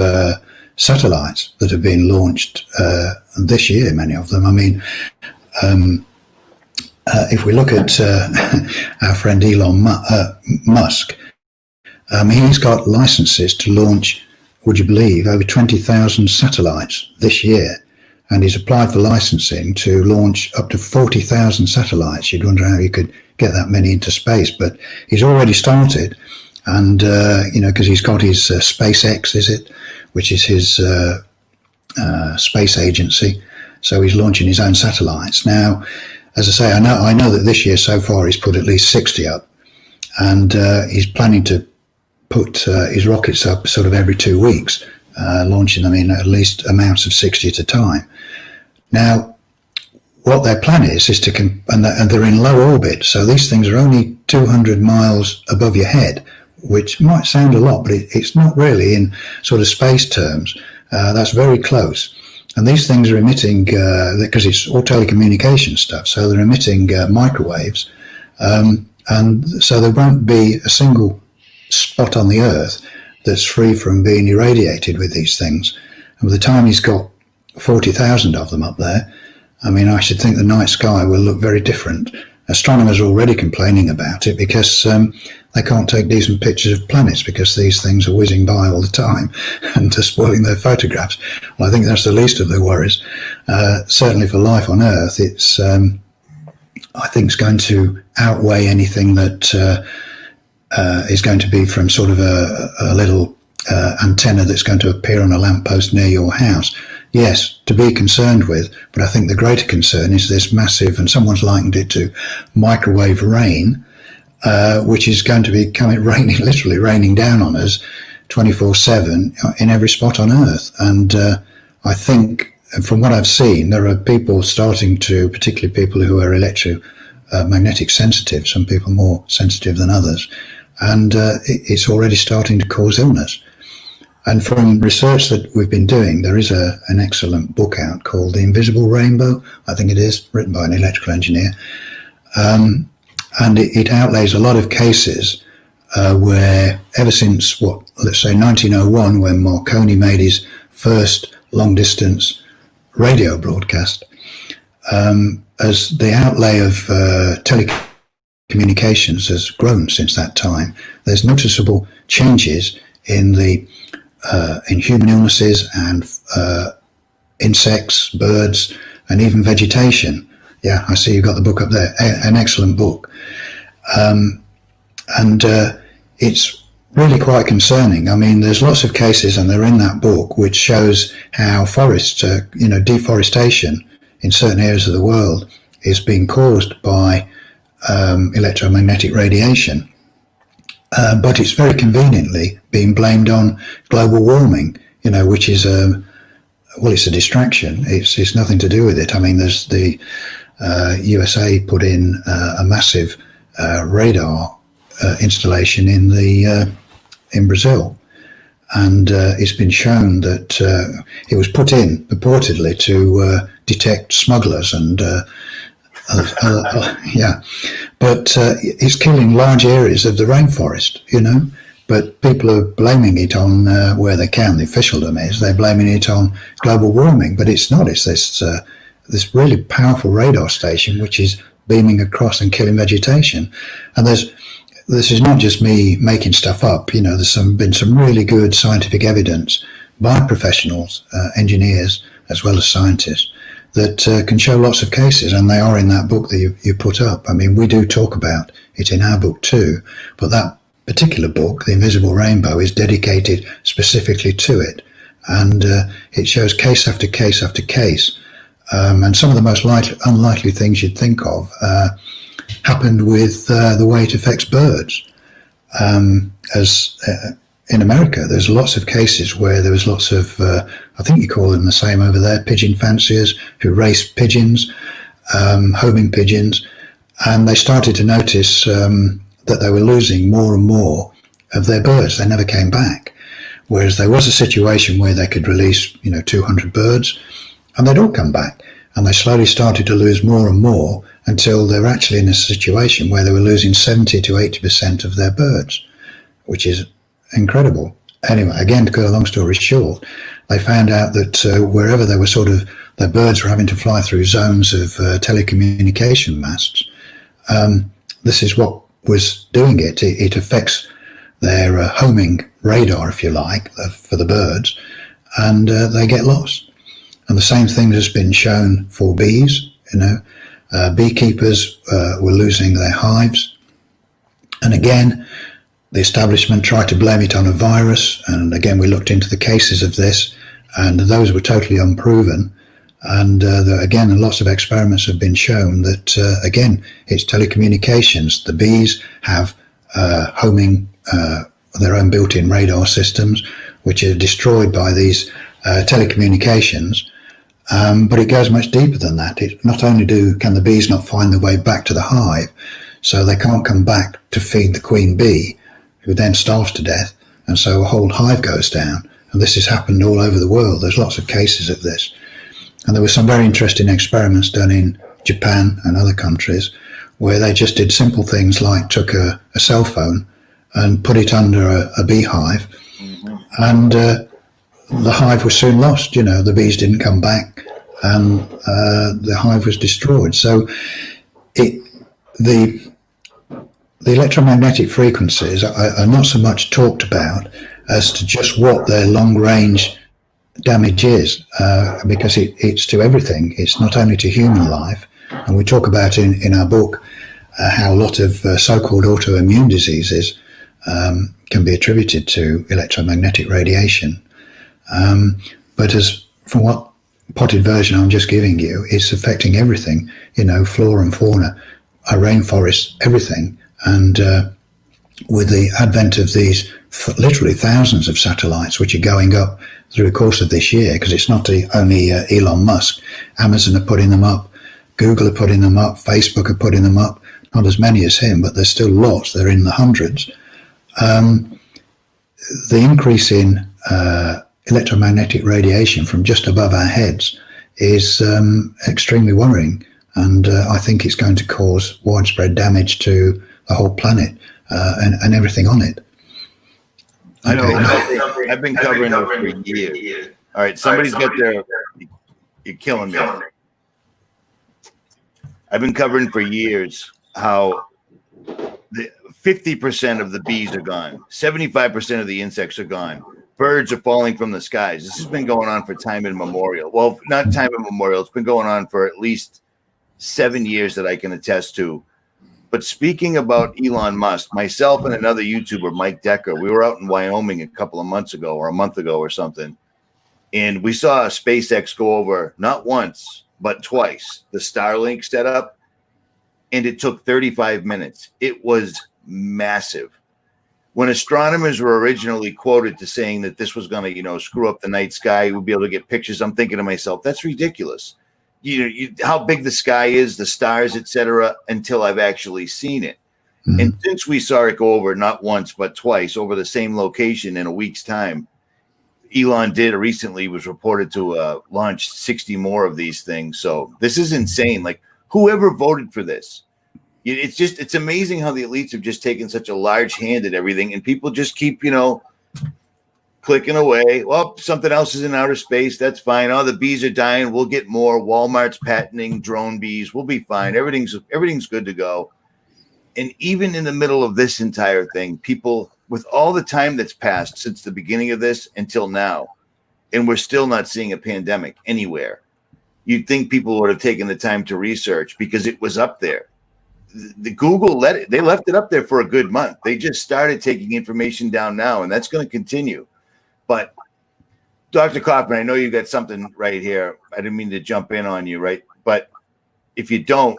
satellites that have been launched this year, many of them. If we look at our friend Elon Musk, he's got licenses to launch, would you believe, over 20,000 satellites this year. And he's applied for licensing to launch up to 40,000 satellites. You'd wonder how you could get that many into space, but he's already started. And, because he's got his SpaceX, which is his space agency. So he's launching his own satellites. Now, as I say, I know that this year so far he's put at least 60 up. And he's planning to put his rockets up sort of every 2 weeks, launching them in at least amounts of 60 at a time. Now, what their plan is to, and they're in low orbit, so these things are only 200 miles above your head, which might sound a lot, but it's not really in sort of space terms. That's very close. And these things are emitting, because it's all telecommunication stuff, so they're emitting microwaves, and so there won't be a single spot on the Earth that's free from being irradiated with these things. And by the time he's got 40,000 of them up there, I should think the night sky will look very different. Astronomers are already complaining about it because they can't take decent pictures of planets because these things are whizzing by all the time and are spoiling their photographs. Well, I think that's the least of their worries. Certainly for life on Earth, it's I think it's going to outweigh anything that is going to be from sort of a little antenna that's going to appear on a lamppost near your house. Yes, to be concerned with, but I think the greater concern is this massive, and someone's likened it to microwave rain, which is going to be literally raining down on us 24/7 in every spot on Earth. And I think, from what I've seen, there are people starting to, particularly people who are electromagnetic sensitive, some people more sensitive than others, and it's already starting to cause illness. And from research that we've been doing, there is an excellent book out called The Invisible Rainbow, I think it is, written by an electrical engineer. And it outlays a lot of cases where ever since, let's say 1901, when Marconi made his first long-distance radio broadcast, as the outlay of communications has grown since that time. There's noticeable changes in in human illnesses and insects, birds, and even vegetation. Yeah, I see you've got the book up there. An excellent book. And it's really quite concerning. I mean, there's lots of cases, and they're in that book, which shows how forests, deforestation in certain areas of the world is being caused by electromagnetic radiation. But it's very conveniently being blamed on global warming, which is it's a distraction. It's nothing to do with it. I mean, there's the USA put in a massive radar installation in Brazil, and it's been shown that it was put in purportedly to detect smugglers and but it's killing large areas of the rainforest, but people are blaming it on where they can. The officialdom is they're blaming it on global warming, but it's not. It's this really powerful radar station which is beaming across and killing vegetation. And this is not just me making stuff up. There's been some really good scientific evidence by professionals, engineers, as well as scientists, that can show lots of cases, and they are in that book that you put up. I mean, we do talk about it in our book too, but that particular book, The Invisible Rainbow, is dedicated specifically to it, and it shows case after case after case, and some of the most unlikely things you'd think of happened with the way it affects birds. In America, there's lots of cases where there was lots of, I think you call them the same over there, pigeon fanciers who race pigeons, homing pigeons, and they started to notice that they were losing more and more of their birds. They never came back. Whereas there was a situation where they could release, 200 birds, and they'd all come back. And they slowly started to lose more and more until they were actually in a situation where they were losing 70 to 80% of their birds, which is incredible. Anyway, again, to cut a long story short, they found out that wherever they were their birds were having to fly through zones of telecommunication masts, this is what was doing it. It affects their homing radar, if you like, for the birds, and they get lost. And the same thing has been shown for bees. Beekeepers were losing their hives. And again, the establishment tried to blame it on a virus. And again, we looked into the cases of this, and those were totally unproven. And again, lots of experiments have been shown that, again, it's telecommunications. The bees have homing, their own built-in radar systems, which are destroyed by these telecommunications. But it goes much deeper than that. Not only can the bees not find their way back to the hive, so they can't come back to feed the queen bee, who then starves to death, and so a whole hive goes down. And this has happened all over the world. There's lots of cases of this. And there were some very interesting experiments done in Japan and other countries where they just did simple things like took a cell phone and put it under a beehive, and the hive was soon lost. The bees didn't come back, and the hive was destroyed. So the electromagnetic frequencies are not so much talked about as to just what their long-range damage is, because it's to everything. It's not only to human life, and we talk about in our book how a lot of so-called autoimmune diseases can be attributed to electromagnetic radiation. But as from what potted version I'm just giving you, it's affecting everything, flora and fauna, our rainforests, everything. And with the advent of these literally thousands of satellites, which are going up through the course of this year, because it's not only Elon Musk, Amazon are putting them up, Google are putting them up, Facebook are putting them up, not as many as him, but there's still lots, they're in the hundreds. The increase in electromagnetic radiation from just above our heads is extremely worrying, and I think it's going to cause widespread damage to the whole planet and everything on it. I know. I've been covering it for years. All right, somebody's got their. You're killing me. I've been covering for years how 50% of the bees are gone. 75% of the insects are gone. Birds are falling from the skies. This has been going on for time immemorial. Well, not time immemorial. It's been going on for at least 7 years that I can attest to. But speaking about Elon Musk, myself and another YouTuber, Mike Decker, we were out in Wyoming a couple of months ago or a month ago or something. And we saw SpaceX go over not once, but twice the Starlink setup. And it took 35 minutes. It was massive. When astronomers were originally quoted to saying that this was going to, screw up the night sky, we'd be able to get pictures. I'm thinking to myself, that's ridiculous. How big the sky is, the stars, etc., until I've actually seen it. Mm-hmm. And since we saw it go over not once, but twice over the same location in a week's time, Elon recently was reported to launch 60 more of these things. So this is insane. Like, whoever voted for this, it's amazing how the elites have just taken such a large hand at everything, and people just keep, clicking away. Well, something else is in outer space. That's fine. Oh, the bees are dying. We'll get more. Walmart's patenting drone bees. We'll be fine. Everything's good to go. And even in the middle of this entire thing, people, with all the time that's passed since the beginning of this until now, and we're still not seeing a pandemic anywhere, you'd think people would have taken the time to research because it was up there. The Google they left it up there for a good month. They just started taking information down now, and that's going to continue. But Dr. Kaufman, I know you got something right here. I didn't mean to jump in on you, right? But if you don't,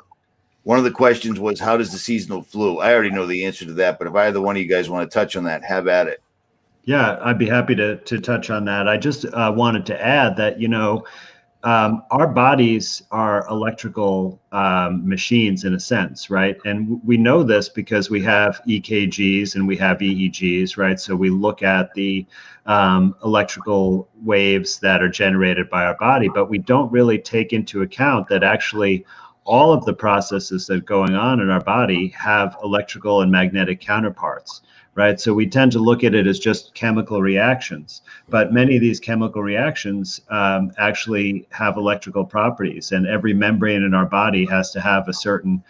one of the questions was, how does the seasonal flu? I already know the answer to that, but if either one of you guys want to touch on that, have at it. Yeah, I'd be happy to touch on that. I just wanted to add that, our bodies are electrical machines in a sense, right? And we know this because we have EKGs and we have EEGs, right? So we look at the electrical waves that are generated by our body, but we don't really take into account that actually all of the processes that are going on in our body have electrical and magnetic counterparts. Right. So we tend to look at it as just chemical reactions, but many of these chemical reactions actually have electrical properties, and every membrane in our body has to have a certain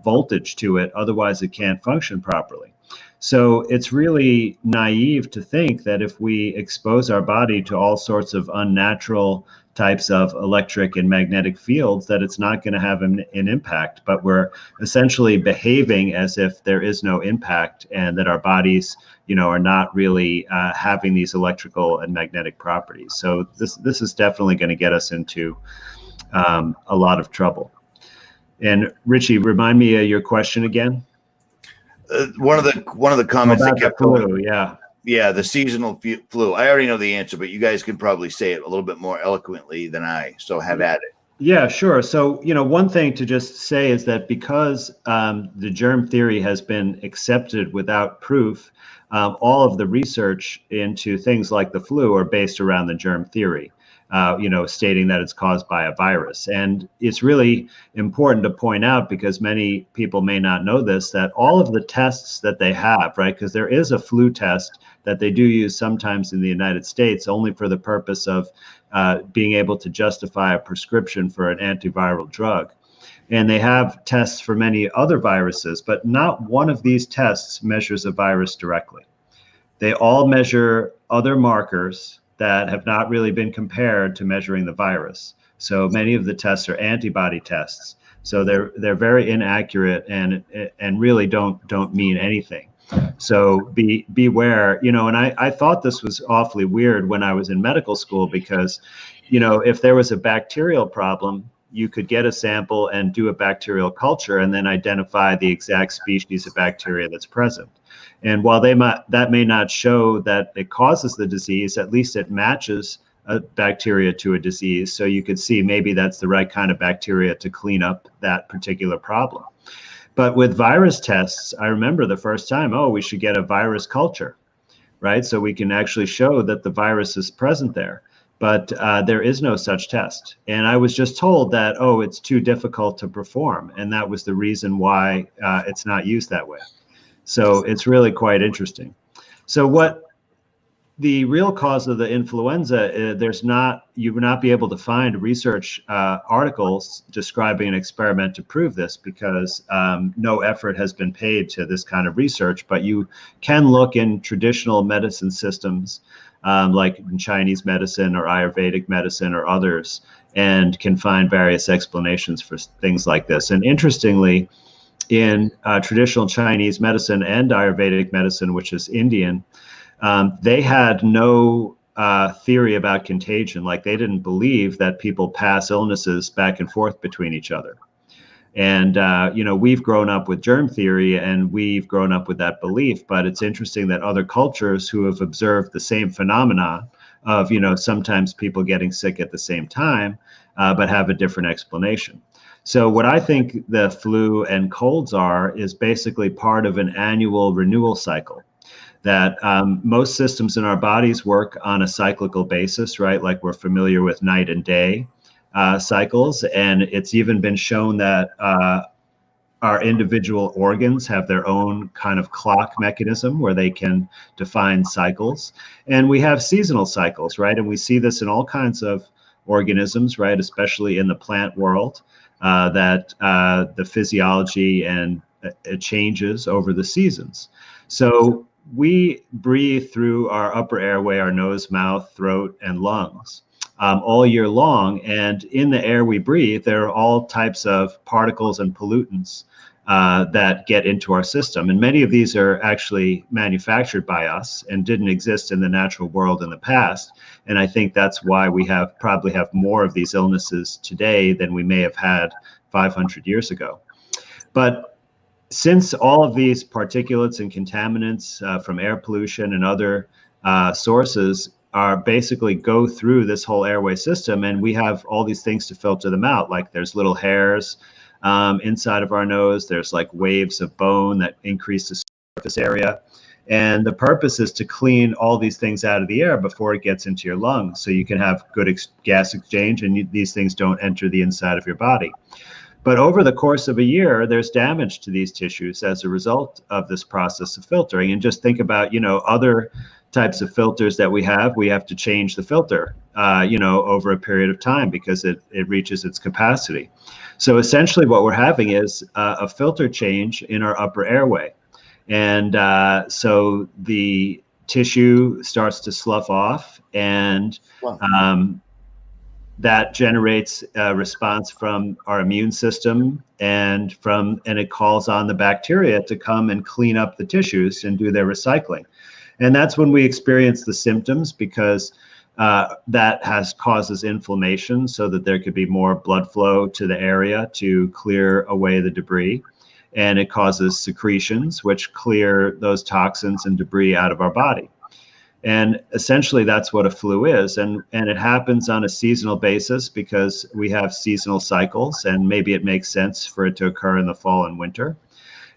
voltage to it. Otherwise, it can't function properly. So it's really naive to think that if we expose our body to all sorts of unnatural types of electric and magnetic fields, that it's not going to have an impact, but we're essentially behaving as if there is no impact and that our bodies, are not really having these electrical and magnetic properties. So this is definitely going to get us into a lot of trouble. And Richie, remind me of your question again. One of the comments that kept flu, yeah, the seasonal flu. I already know the answer, but you guys can probably say it a little bit more eloquently than I. So have at it. Yeah, sure. So, one thing to just say is that because the germ theory has been accepted without proof, all of the research into things like the flu are based around the germ theory. Stating that it's caused by a virus. And it's really important to point out, because many people may not know this, that all of the tests that they have, right, because there is a flu test that they do use sometimes in the United States only for the purpose of being able to justify a prescription for an antiviral drug. And they have tests for many other viruses, but not one of these tests measures a virus directly. They all measure other markers that have not really been compared to measuring the virus. So many of the tests are antibody tests. So they're very inaccurate and really don't mean anything. So beware, and I thought this was awfully weird when I was in medical school, because, if there was a bacterial problem, you could get a sample and do a bacterial culture and then identify the exact species of bacteria that's present. And while that may not show that it causes the disease, at least it matches a bacteria to a disease. So you could see maybe that's the right kind of bacteria to clean up that particular problem. But with virus tests, I remember the first time, we should get a virus culture, right? So we can actually show that the virus is present there. But there is no such test. And I was just told that, it's too difficult to perform. And that was the reason why it's not used that way. So it's really quite interesting. So what the real cause of the influenza, you would not be able to find research articles describing an experiment to prove this, because no effort has been paid to this kind of research. But you can look in traditional medicine systems, like in Chinese medicine or Ayurvedic medicine or others, and can find various explanations for things like this. And interestingly, in traditional Chinese medicine and Ayurvedic medicine, which is Indian, they had no theory about contagion. Like, they didn't believe that people pass illnesses back and forth between each other. And, we've grown up with germ theory, and we've grown up with that belief. But it's interesting that other cultures who have observed the same phenomena of, sometimes people getting sick at the same time, but have a different explanation. So what I think the flu and colds is basically part of an annual renewal cycle. That most systems in our bodies work on a cyclical basis, right? Like, we're familiar with night and day cycles. And it's even been shown that our individual organs have their own kind of clock mechanism where they can define cycles. And we have seasonal cycles, right? And we see this in all kinds of organisms, right? Especially in the plant world, that the physiology and it changes over the seasons. So we breathe through our upper airway, our nose, mouth, throat, and lungs all year long. And in the air we breathe, there are all types of particles and pollutants that get into our system. And many of these are actually manufactured by us and didn't exist in the natural world in the past. And I think that's why we probably have more of these illnesses today than we may have had 500 years ago. But since all of these particulates and contaminants from air pollution and other sources are basically go through this whole airway system, and we have all these things to filter them out, like there's little hairs inside of our nose, there's like waves of bone that increase the surface area. And the purpose is to clean all these things out of the air before it gets into your lungs, so you can have good gas exchange and these things don't enter the inside of your body. But over the course of a year, there's damage to these tissues as a result of this process of filtering. And just think about, other types of filters that we have to change the filter, over a period of time because it reaches its capacity. So essentially what we're having is a filter change in our upper airway. And so the tissue starts to slough off, and that generates a response from our immune system, and it calls on the bacteria to come and clean up the tissues and do their recycling. And that's when we experience the symptoms, because that causes inflammation so that there could be more blood flow to the area to clear away the debris. And it causes secretions, which clear those toxins and debris out of our body. And essentially that's what a flu is. And it happens on a seasonal basis because we have seasonal cycles, and maybe it makes sense for it to occur in the fall and winter.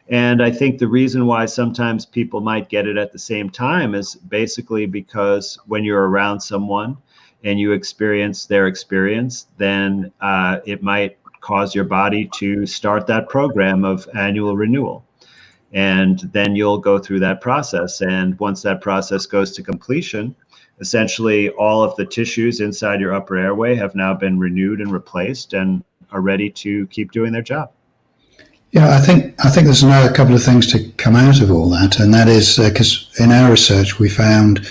And I think the reason why sometimes people might get it at the same time is basically because when you're around someone and you experience their experience, then it might cause your body to start that program of annual renewal. And then you'll go through that process. And once that process goes to completion, essentially all of the tissues inside your upper airway have now been renewed and replaced and are ready to keep doing their job. Yeah, I think there's another couple of things to come out of all that, and that is because in our research we found,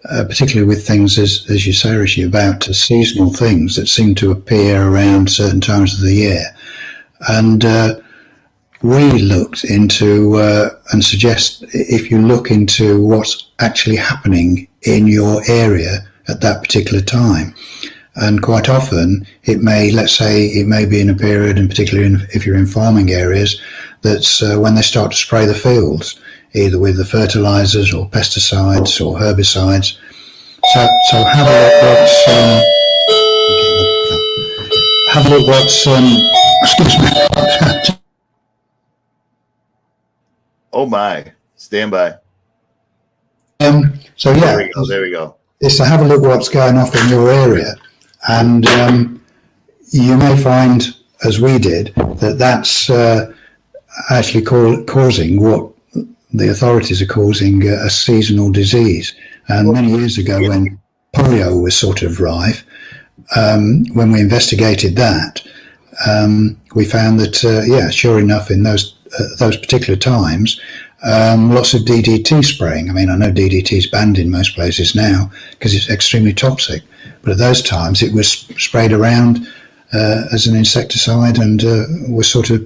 particularly with things, as you say, Rishi, about seasonal things that seem to appear around certain times of the year. And we looked into and suggest if you look into what's actually happening in your area at that particular time. And quite often it may be in a period, and particularly if you're in farming areas, that's when they start to spray the fields, either with the fertilizers or pesticides or herbicides. So have a look what's excuse me. Oh my, stand by. So yeah, there we go. Is to have a look what's going on in your area. And you may find, as we did, that's actually causing what the authorities are causing a seasonal disease, And many years ago, when polio was sort of rife, when we investigated that, we found that, sure enough, in those particular times, lots of DDT spraying. I mean, I know DDT is banned in most places now because it's extremely toxic, but at those times it was sprayed around as an insecticide and was sort of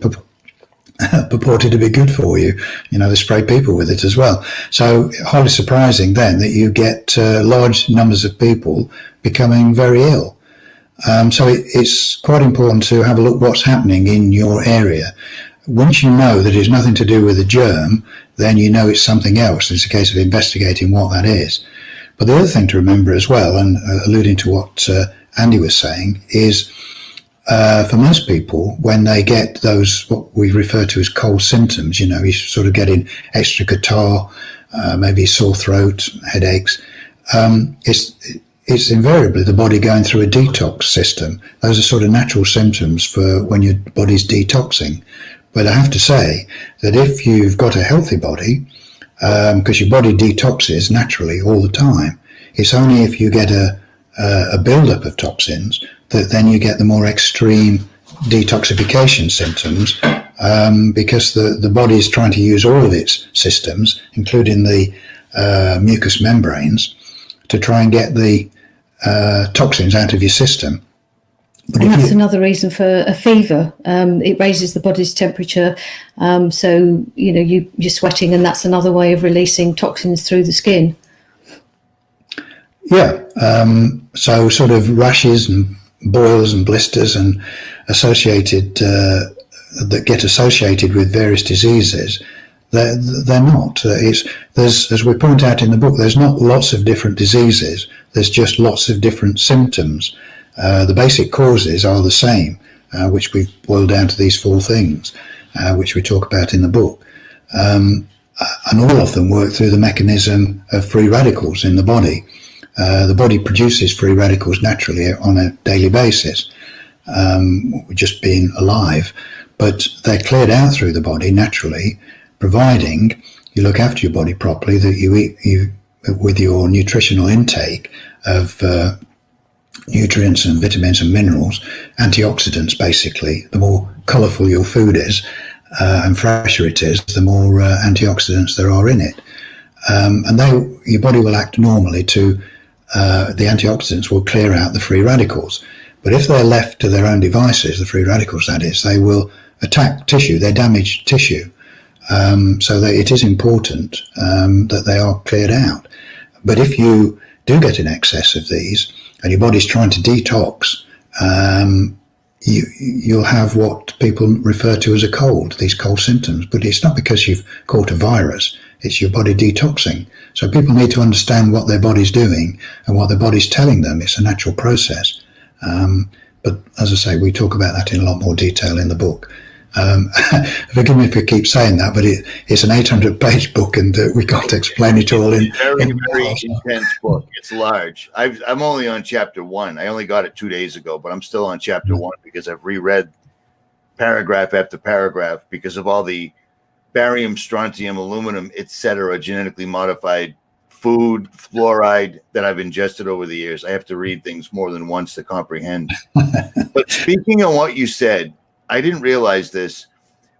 purported to be good for you. You know, they spray people with it as well. So highly surprising then that you get large numbers of people becoming very ill. So it's quite important to have a look what's happening in your area. Once you know that it's nothing to do with a germ, then you know it's something else. It's a case of investigating what that is. But the other thing to remember as well, and alluding to what Andy was saying, is for most people, when they get those, what we refer to as cold symptoms, you know, you're sort of getting extra catarrh, maybe sore throat, headaches, it's invariably the body going through a detox system. Those are sort of natural symptoms for when your body's detoxing. But I have to say that if you've got a healthy body, because your body detoxes naturally all the time, it's only if you get a build-up of toxins that then you get the more extreme detoxification symptoms, because the body is trying to use all of its systems, including the mucous membranes, to try and get the toxins out of your system. But and that's another reason for a fever. It raises the body's temperature, so you know you're sweating, and that's another way of releasing toxins through the skin. Yeah, so sort of rashes and boils and blisters and associated that get associated with various diseases. They're not. There's, as we point out in the book, there's not lots of different diseases. There's just lots of different symptoms. The basic causes are the same, which we've boiled down to these 4 things, which we talk about in the book. And all of them work through the mechanism of free radicals in the body. The body produces free radicals naturally on a daily basis, just being alive, but they're cleared out through the body naturally, providing you look after your body properly, that you eat with your nutritional intake of nutrients and vitamins and minerals, antioxidants basically. The more colourful your food is and fresher it is, the more antioxidants there are in it. And your body will act normally to, the antioxidants will clear out the free radicals. But if they're left to their own devices, the free radicals that is, they will attack tissue, they damage tissue. So that it is important that they are cleared out. But if you do get an excess of these and your body's trying to detox, you'll have what people refer to as a cold, these cold symptoms. But it's not because you've caught a virus, it's your body detoxing. So people need to understand what their body's doing and what their body's telling them. It's a natural process. But as I say, we talk about that in a lot more detail in the book. Forgive me if I keep saying that, but it's an 800-page book, and we can't explain it all in. Very intense book. It's large. I'm only on chapter 1. I only got it 2 days ago, but I'm still on chapter 1 because I've reread paragraph after paragraph because of all the barium, strontium, aluminum, etc., genetically modified food, fluoride that I've ingested over the years. I have to read things more than once to comprehend. But speaking of what you said, I didn't realize this.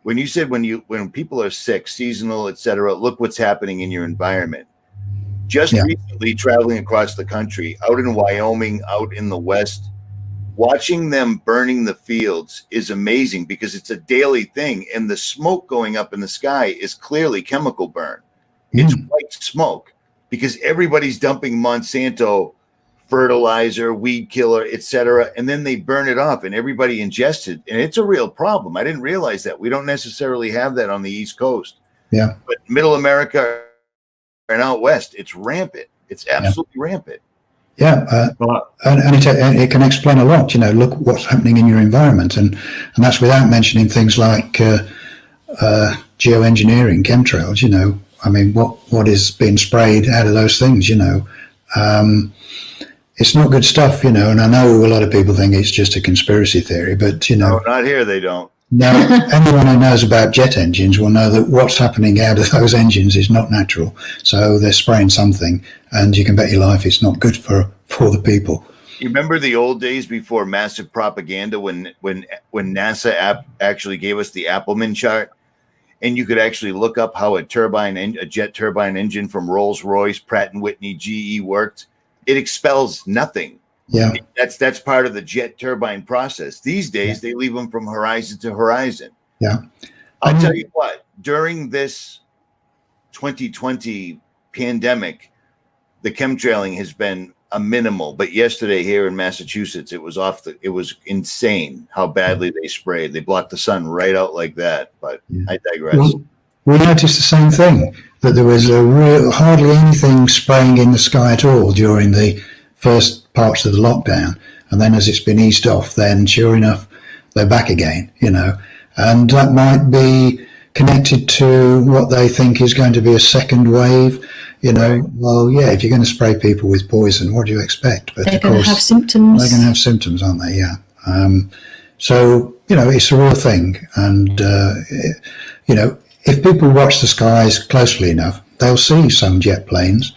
When you said when people are sick, seasonal, etc., look what's happening in your environment. Just recently traveling across the country, out in Wyoming, out in the West, watching them burning the fields is amazing because it's a daily thing. And the smoke going up in the sky is clearly chemical burn. It's white smoke because everybody's dumping Monsanto fertilizer, weed killer, etc., and then they burn it off and everybody ingests it, and it's a real problem. I didn't realize that. We don't necessarily have that on the East Coast. Yeah, but Middle America and out West, it's rampant. It's absolutely rampant. Yeah, and it can explain a lot. You know, look what's happening in your environment, and that's without mentioning things like geoengineering, chemtrails. You know, I mean, what is being sprayed out of those things? You know. It's not good stuff, you know, and I know a lot of people think it's just a conspiracy theory, but, you know. No, not here, they don't. Now, anyone who knows about jet engines will know that what's happening out of those engines is not natural. So they're spraying something, and you can bet your life it's not good for the people. You remember the old days before massive propaganda when NASA actually gave us the Appleman chart, and you could actually look up how a jet turbine engine from Rolls-Royce, Pratt & Whitney, GE worked. It expels nothing. Yeah, that's part of the jet turbine process. These days, they leave them from horizon to horizon. yeah. I'll tell you what, during this 2020 pandemic, the chemtrailing has been a minimal, but yesterday here in Massachusetts, it was insane how badly they sprayed. They blocked the sun right out like that, but I digress. Well, we noticed the same thing, that there was hardly anything spraying in the sky at all during the first parts of the lockdown. And then as it's been eased off, then sure enough, they're back again, and that might be connected to what they think is going to be a second wave. Well, yeah, if you're going to spray people with poison, what do you expect? But they're going to have symptoms. They're going to have symptoms, aren't they? Yeah. So, it's a real thing. And, if people watch the skies closely enough, they'll see some jet planes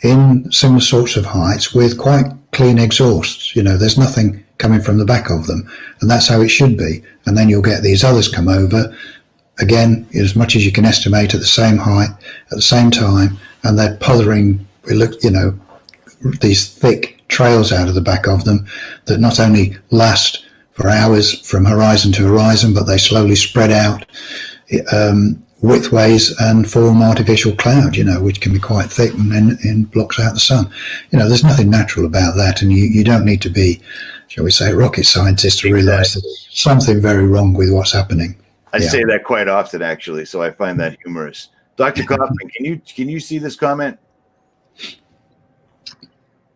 in similar sorts of heights with quite clean exhausts. There's nothing coming from the back of them. And that's how it should be. And then you'll get these others come over, again, as much as you can estimate, at the same height, at the same time, and they're puthering, these thick trails out of the back of them that not only last for hours from horizon to horizon, but they slowly spread out widthways and form artificial cloud, which can be quite thick and blocks out the sun. There's nothing natural about that, and you don't need to be, shall we say, a rocket scientist to realize that there's something very wrong with what's happening. I say that quite often, actually, so I find that humorous. Dr. Kaufman, can you see this comment?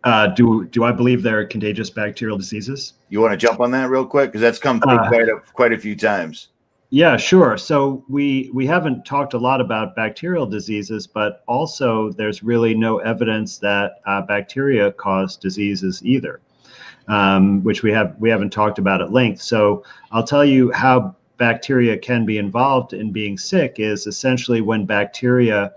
Do I believe there are contagious bacterial diseases? You want to jump on that real quick? Because that's come through quite a few times. Yeah, sure. So we haven't talked a lot about bacterial diseases, but also there's really no evidence that bacteria cause diseases either, which we haven't talked about at length. So I'll tell you how bacteria can be involved in being sick is essentially when bacteria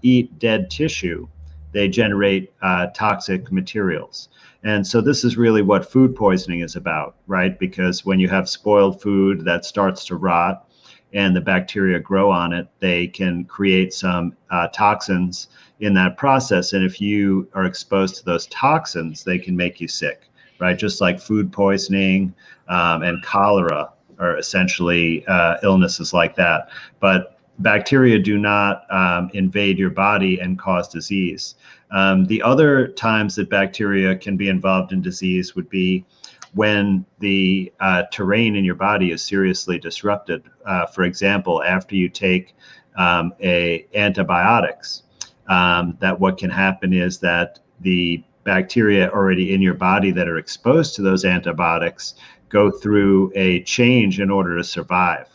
eat dead tissue, they generate toxic materials. And so this is really what food poisoning is about, right? Because when you have spoiled food that starts to rot and the bacteria grow on it, they can create some toxins in that process. And if you are exposed to those toxins, they can make you sick, right? Just like food poisoning and cholera are essentially illnesses like that. But bacteria do not invade your body and cause disease. The other times that bacteria can be involved in disease would be when the terrain in your body is seriously disrupted. For example, after you take antibiotics, that what can happen is that the bacteria already in your body that are exposed to those antibiotics go through a change in order to survive.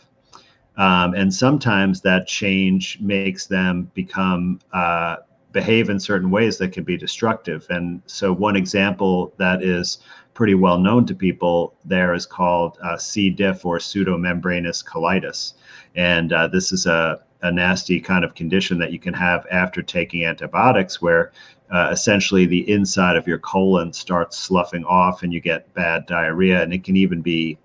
And sometimes that change makes them behave in certain ways that can be destructive. And so one example that is pretty well known to people there is called C. diff or pseudomembranous colitis. And this is a nasty kind of condition that you can have after taking antibiotics where essentially the inside of your colon starts sloughing off and you get bad diarrhea, and it can even be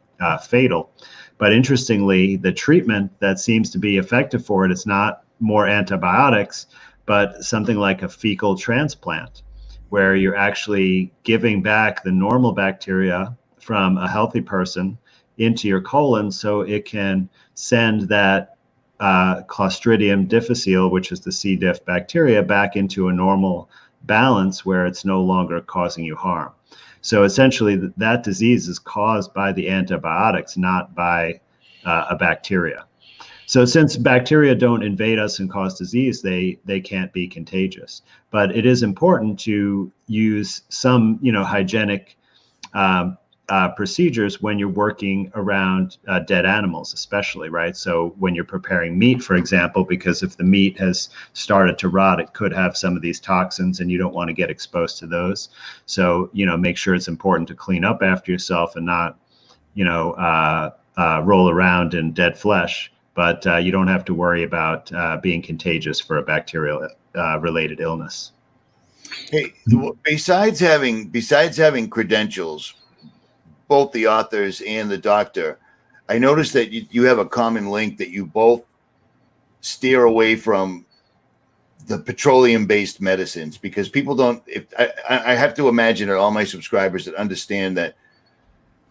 fatal. But interestingly, the treatment that seems to be effective for it is not more antibiotics, but something like a fecal transplant, where you're actually giving back the normal bacteria from a healthy person into your colon so it can send that Clostridium difficile, which is the C. diff bacteria, back into a normal balance where it's no longer causing you harm. So essentially that disease is caused by the antibiotics, not by a bacteria. So since bacteria don't invade us and cause disease, they can't be contagious. But it is important to use some, hygienic procedures when you're working around dead animals, especially, right? So when you're preparing meat, for example, because if the meat has started to rot, it could have some of these toxins and you don't want to get exposed to those. So, make sure it's important to clean up after yourself and not, roll around in dead flesh, but you don't have to worry about being contagious for a bacterial related illness. Hey, besides having credentials, both the authors and the doctor, I noticed that you have a common link that you both steer away from the petroleum-based medicines, because people don't. I have to imagine that all my subscribers that understand that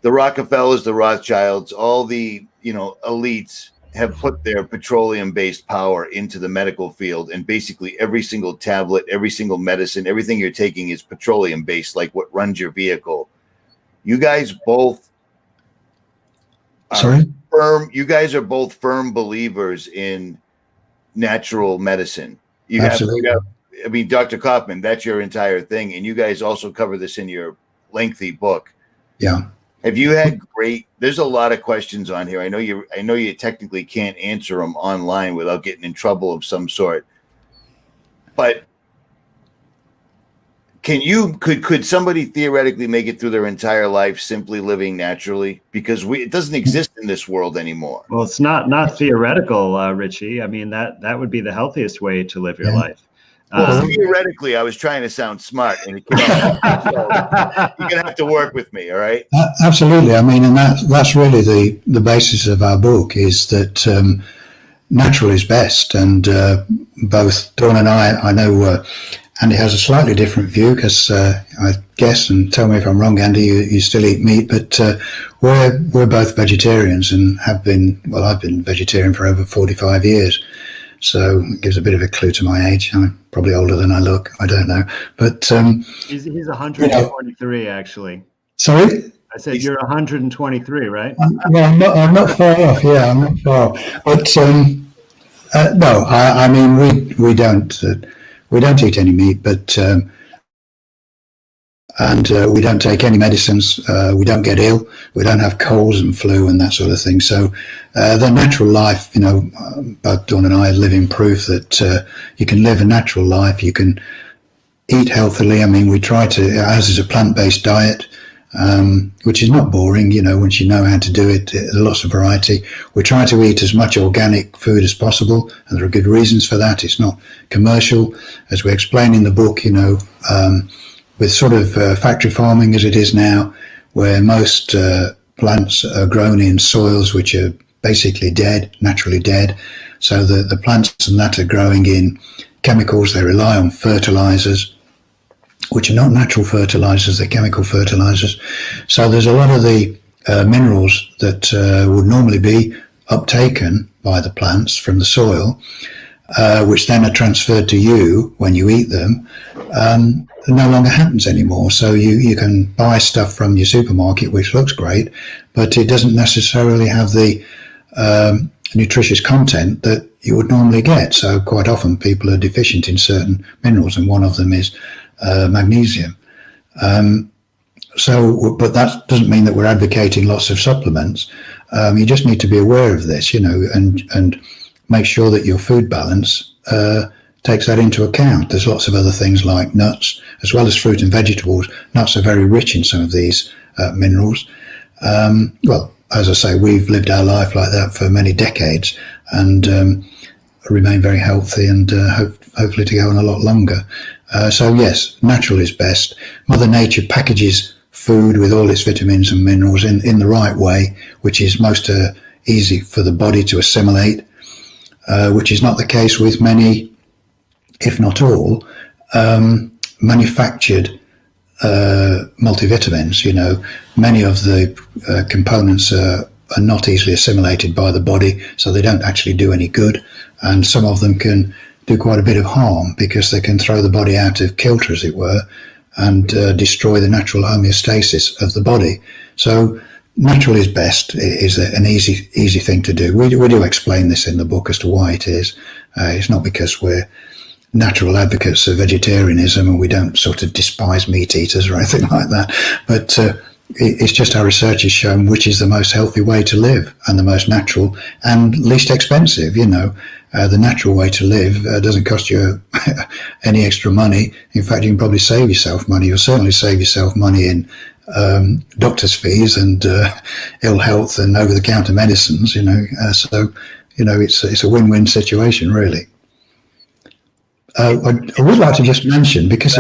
the Rockefellers, the Rothschilds, all the elites have put their petroleum-based power into the medical field, and basically every single tablet, every single medicine, everything you're taking is petroleum-based, like what runs your vehicle. You guys both are firm. You guys are both firm believers in natural medicine. Absolutely. I mean, Dr. Kaufman, that's your entire thing, and you guys also cover this in your lengthy book. Yeah. Have you had there's a lot of questions on here. I know you technically can't answer them online without getting in trouble of some sort. But could somebody theoretically make it through their entire life simply living naturally? Because it doesn't exist in this world anymore. Well, it's not theoretical, Richie. I mean, that would be the healthiest way to live your life. Well, theoretically, I was trying to sound smart, and it came out. So you're gonna have to work with me, all right? Absolutely. I mean, and that's really the basis of our book, is that natural is best. And both Dawn and I know Andy has a slightly different view, because I guess, and tell me if I'm wrong, Andy, you still eat meat, but we're both vegetarians and have been. Well, I've been vegetarian for over 45 years. So it gives a bit of a clue to my age. I'm probably older than I look. I don't know. But he's 123, actually. Sorry? I said you're 123, right? Well, I'm not far off. Yeah, I'm not far off. But no, I mean, we don't eat any meat, but and we don't take any medicines. We don't get ill. We don't have colds and flu and that sort of thing. So the natural life, both Dawn and I are living proof that you can live a natural life. You can eat healthily. I mean, we try to, ours is a plant-based diet, which is not boring, once you know how to do it. There's lots of variety. We try to eat as much organic food as possible, and there are good reasons for that. It's not commercial. As we explain in the book, with sort of factory farming as it is now, where most plants are grown in soils which are basically dead, naturally dead. So the plants and that are growing in chemicals. They rely on fertilizers, which are not natural fertilizers, they're chemical fertilizers. So there's a lot of the minerals that would normally be uptaken by the plants from the soil, which then are transferred to you when you eat them. No longer happens anymore. So you can buy stuff from your supermarket which looks great, but it doesn't necessarily have the nutritious content that you would normally get. So quite often people are deficient in certain minerals, and one of them is magnesium. But that doesn't mean that we're advocating lots of supplements. You just need to be aware of this, and make sure that your food balance takes that into account. There's lots of other things like nuts, as well as fruit and vegetables. Nuts are very rich in some of these minerals. Well, as I say, we've lived our life like that for many decades, and remain very healthy, and hopefully to go on a lot longer. So yes, natural is best. Mother Nature packages food with all its vitamins and minerals in the right way, which is most easy for the body to assimilate, which is not the case with many, if not all, manufactured multivitamins. Many of the components are not easily assimilated by the body, so they don't actually do any good, and some of them can do quite a bit of harm because they can throw the body out of kilter, as it were, and destroy the natural homeostasis of the body. So natural is best is an easy thing to do. We do explain this in the book as to why it is. It's not because we're natural advocates of vegetarianism and we don't sort of despise meat eaters or anything like that, but it's just our research has shown which is the most healthy way to live, and the most natural and least expensive. The natural way to live doesn't cost you any extra money. In fact, you can probably save yourself money. You'll certainly save yourself money in doctor's fees and ill health and over-the-counter medicines. So it's a win-win situation, really. I would like to just mention, because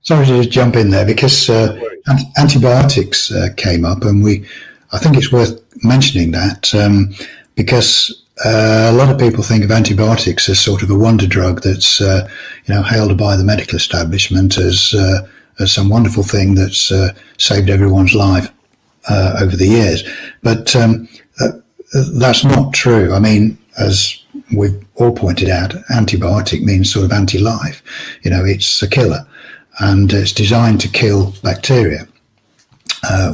sorry to just jump in there, because antibiotics came up, and I think it's worth mentioning that because a lot of people think of antibiotics as sort of a wonder drug that's hailed by the medical establishment as some wonderful thing that's saved everyone's life over the years, but that's not true. I mean, as we've all pointed out, antibiotic means sort of anti-life. It's a killer, and it's designed to kill bacteria,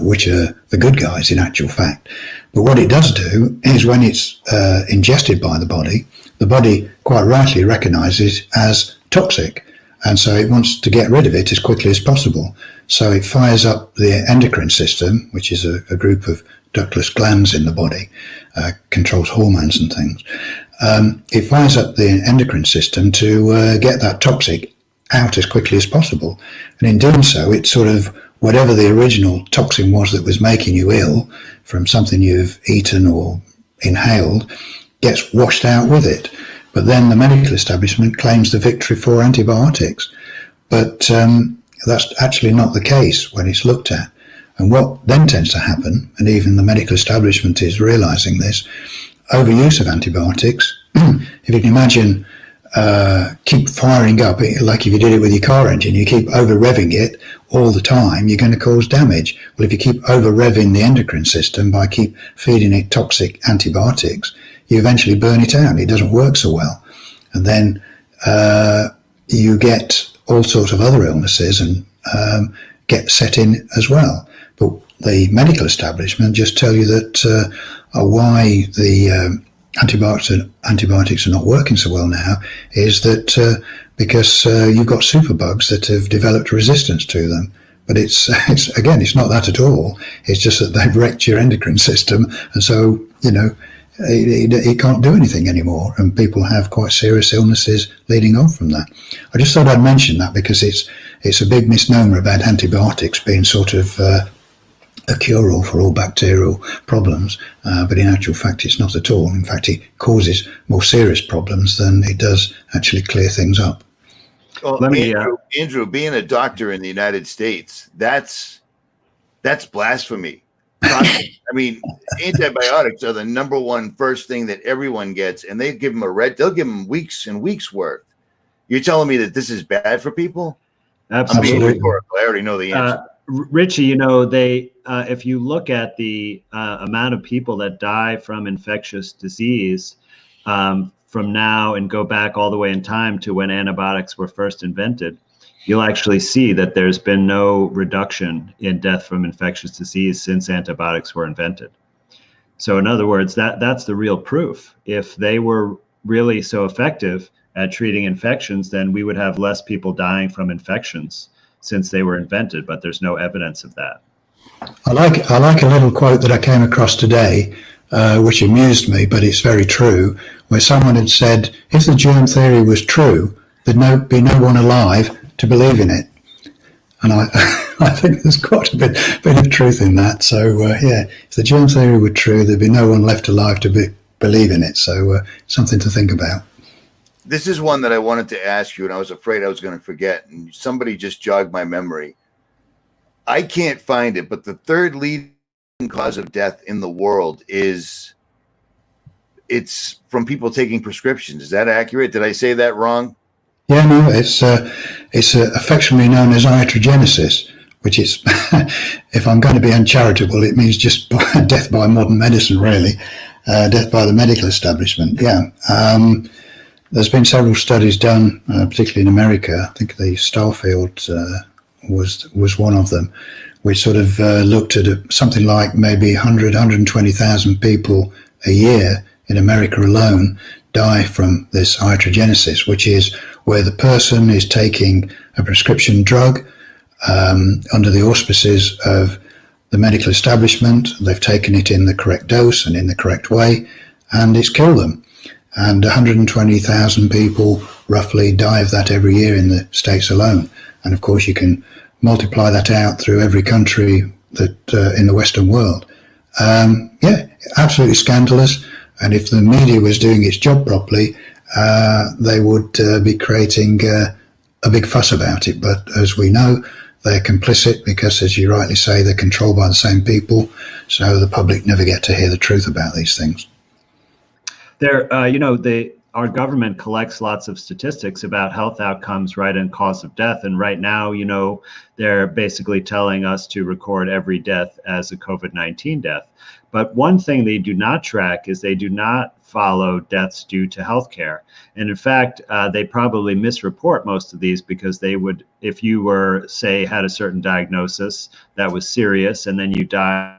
which are the good guys in actual fact. But what it does do is, when it's ingested by the body quite rightly recognizes as toxic, and so it wants to get rid of it as quickly as possible. So it fires up the endocrine system, which is a group of ductless glands in the body, controls hormones and things. It fires up the endocrine system to get that toxic out as quickly as possible. And in doing so, it sort of, whatever the original toxin was that was making you ill from something you've eaten or inhaled, gets washed out with it. But then the medical establishment claims the victory for antibiotics. But that's actually not the case when it's looked at. And what then tends to happen, and even the medical establishment is realizing this, overuse of antibiotics. If you can imagine, keep firing up, like if you did it with your car engine, you keep over revving it all the time, you're going to cause damage. Well, if you keep over revving the endocrine system by keep feeding it toxic antibiotics, you eventually burn it out. It doesn't work so well. And then you get all sorts of other illnesses and get set in as well. But the medical establishment just tell you that why the antibiotics are not working so well now is that because you've got superbugs that have developed resistance to them. But it's not that at all. It's just that they've wrecked your endocrine system, and so it can't do anything anymore, and people have quite serious illnesses leading on from that. I just thought I'd mention that because it's a big misnomer about antibiotics being sort of a cure-all for all bacterial problems, but in actual fact it's not at all. In fact, it causes more serious problems than it does actually clear things up. Well, Andrew, being a doctor in the United States, that's blasphemy. I mean, antibiotics are the number one first thing that everyone gets, and they give them they'll give them weeks and weeks worth. You're telling me that this is bad for people? Absolutely. I already know the answer. Richie, if you look at the amount of people that die from infectious disease from now and go back all the way in time to when antibiotics were first invented, you'll actually see that there's been no reduction in death from infectious disease since antibiotics were invented. So in other words, that's the real proof. If they were really so effective at treating infections, then we would have less people dying from infections since they were invented, but there's no evidence of that. I like a little quote that I came across today, which amused me, but it's very true, where someone had said, if the germ theory was true, there'd be no one alive to believe in it. And I think there's quite a bit of truth in that. So, if the germ theory were true, there'd be no one left alive to believe in it. So, something to think about. This is one that I wanted to ask you, and I was afraid I was going to forget, and somebody just jogged my memory. I can't find it, but the third leading cause of death in the world it's from people taking prescriptions. Is that accurate? Did I say that wrong? Yeah, no, it's affectionately known as iatrogenesis, which is, if I'm going to be uncharitable, it means just death by modern medicine, really, death by the medical establishment. Yeah. There's been several studies done, particularly in America. I think the Starfield was one of them, which sort of looked at something like maybe 120,000 people a year in America alone die from this iatrogenesis, which is where the person is taking a prescription drug under the auspices of the medical establishment. They've taken it in the correct dose and in the correct way, and it's killed them. And 120,000 people roughly die of that every year in the States alone. And of course, you can multiply that out through every country in the Western world. Yeah, absolutely scandalous. And if the media was doing its job properly, they would be creating a big fuss about it. But as we know, they're complicit because, as you rightly say, they're controlled by the same people. So the public never get to hear the truth about these things. Our government collects lots of statistics about health outcomes, right, and cause of death. And right now, they're basically telling us to record every death as a COVID-19 death. But one thing they do not track is they do not follow deaths due to healthcare. And in fact, they probably misreport most of these because they would, if you were, say, had a certain diagnosis that was serious and then you died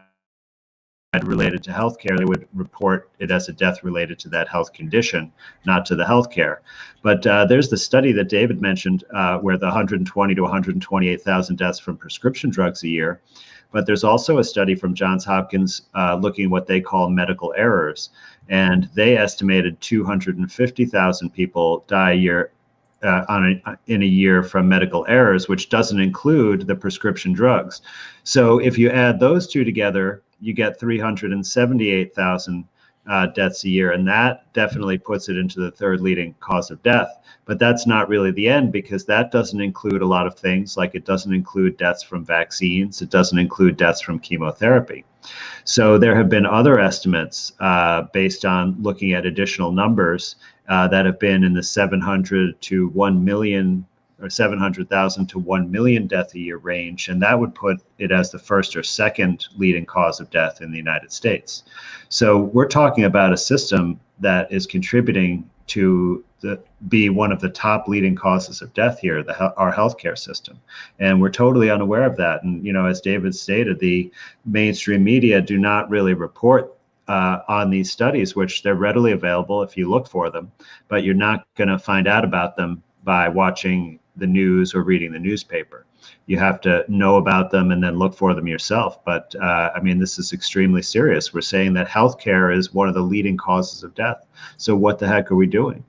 related to healthcare, they would report it as a death related to that health condition, not to the healthcare. But there's the study that David mentioned where the 120 to 128,000 deaths from prescription drugs a year. But there's also a study from Johns Hopkins looking at what they call medical errors. And they estimated 250,000 people die a year in a year from medical errors, which doesn't include the prescription drugs. So if you add those two together, you get 378,000 deaths a year. And that definitely puts it into the third leading cause of death. But that's not really the end, because that doesn't include a lot of things, like it doesn't include deaths from vaccines. It doesn't include deaths from chemotherapy. So there have been other estimates based on looking at additional numbers that have been in the 700 to 1 million or 700,000 to 1 million death a year range. And that would put it as the first or second leading cause of death in the United States. So we're talking about a system that is contributing to be one of the top leading causes of death here, our healthcare system. And we're totally unaware of that. And, as David stated, the mainstream media do not really report on these studies, which they're readily available if you look for them, but you're not going to find out about them by watching the news or reading the newspaper. You have to know about them and then look for them yourself. But this is extremely serious. We're saying that healthcare is one of the leading causes of death. So what the heck are we doing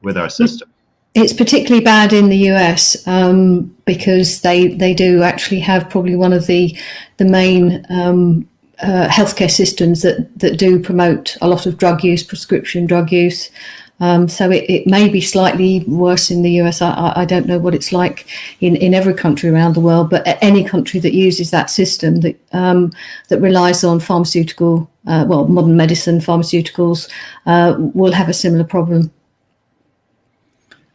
with our system? It's particularly bad in the US because they do actually have probably one of the main healthcare systems that do promote a lot of drug use, prescription drug use. So it may be slightly worse in the US. I don't know what it's like in every country around the world, but any country that uses that system that relies on pharmaceutical, modern medicine, pharmaceuticals, will have a similar problem.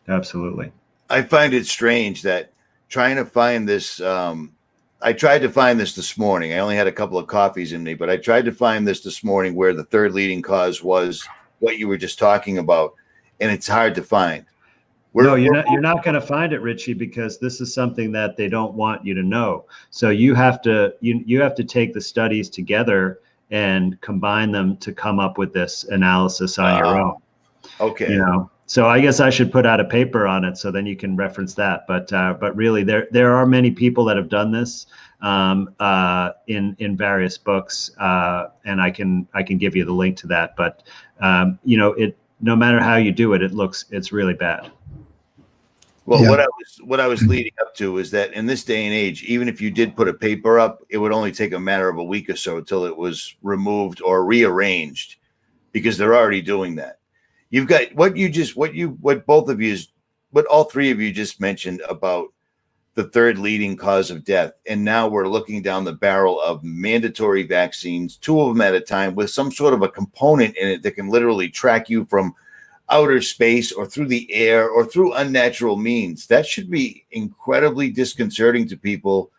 Absolutely. I find it strange that trying to find this, I tried to find this morning. I only had a couple of coffees in me, but I tried to find this morning where the third leading cause was what you were just talking about, and it's hard to find. You're not going to find it, Richie, because this is something that they don't want you to know. So you have to you have to take the studies together and combine them to come up with this analysis on your own. Okay. So I guess I should put out a paper on it so then you can reference that. But really, there are many people that have done this in various books, and I can give you the link to that. But no matter how you do it, it's really bad. Well, yeah. what I was leading up to is that in this day and age, even if you did put a paper up, it would only take a matter of a week or so until it was removed or rearranged, because they're already doing that. You've got what all three of you just mentioned about the third leading cause of death. And now we're looking down the barrel of mandatory vaccines, 2 of them at a time, with some sort of a component in it that can literally track you from outer space or through the air or through unnatural means. That should be incredibly disconcerting to people.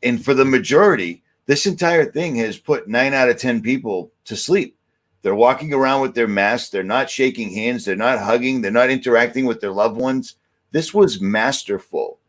And for the majority, this entire thing has put 9 out of 10 people to sleep. They're walking around with their masks. They're not shaking hands. They're not hugging. They're not interacting with their loved ones. This was masterful.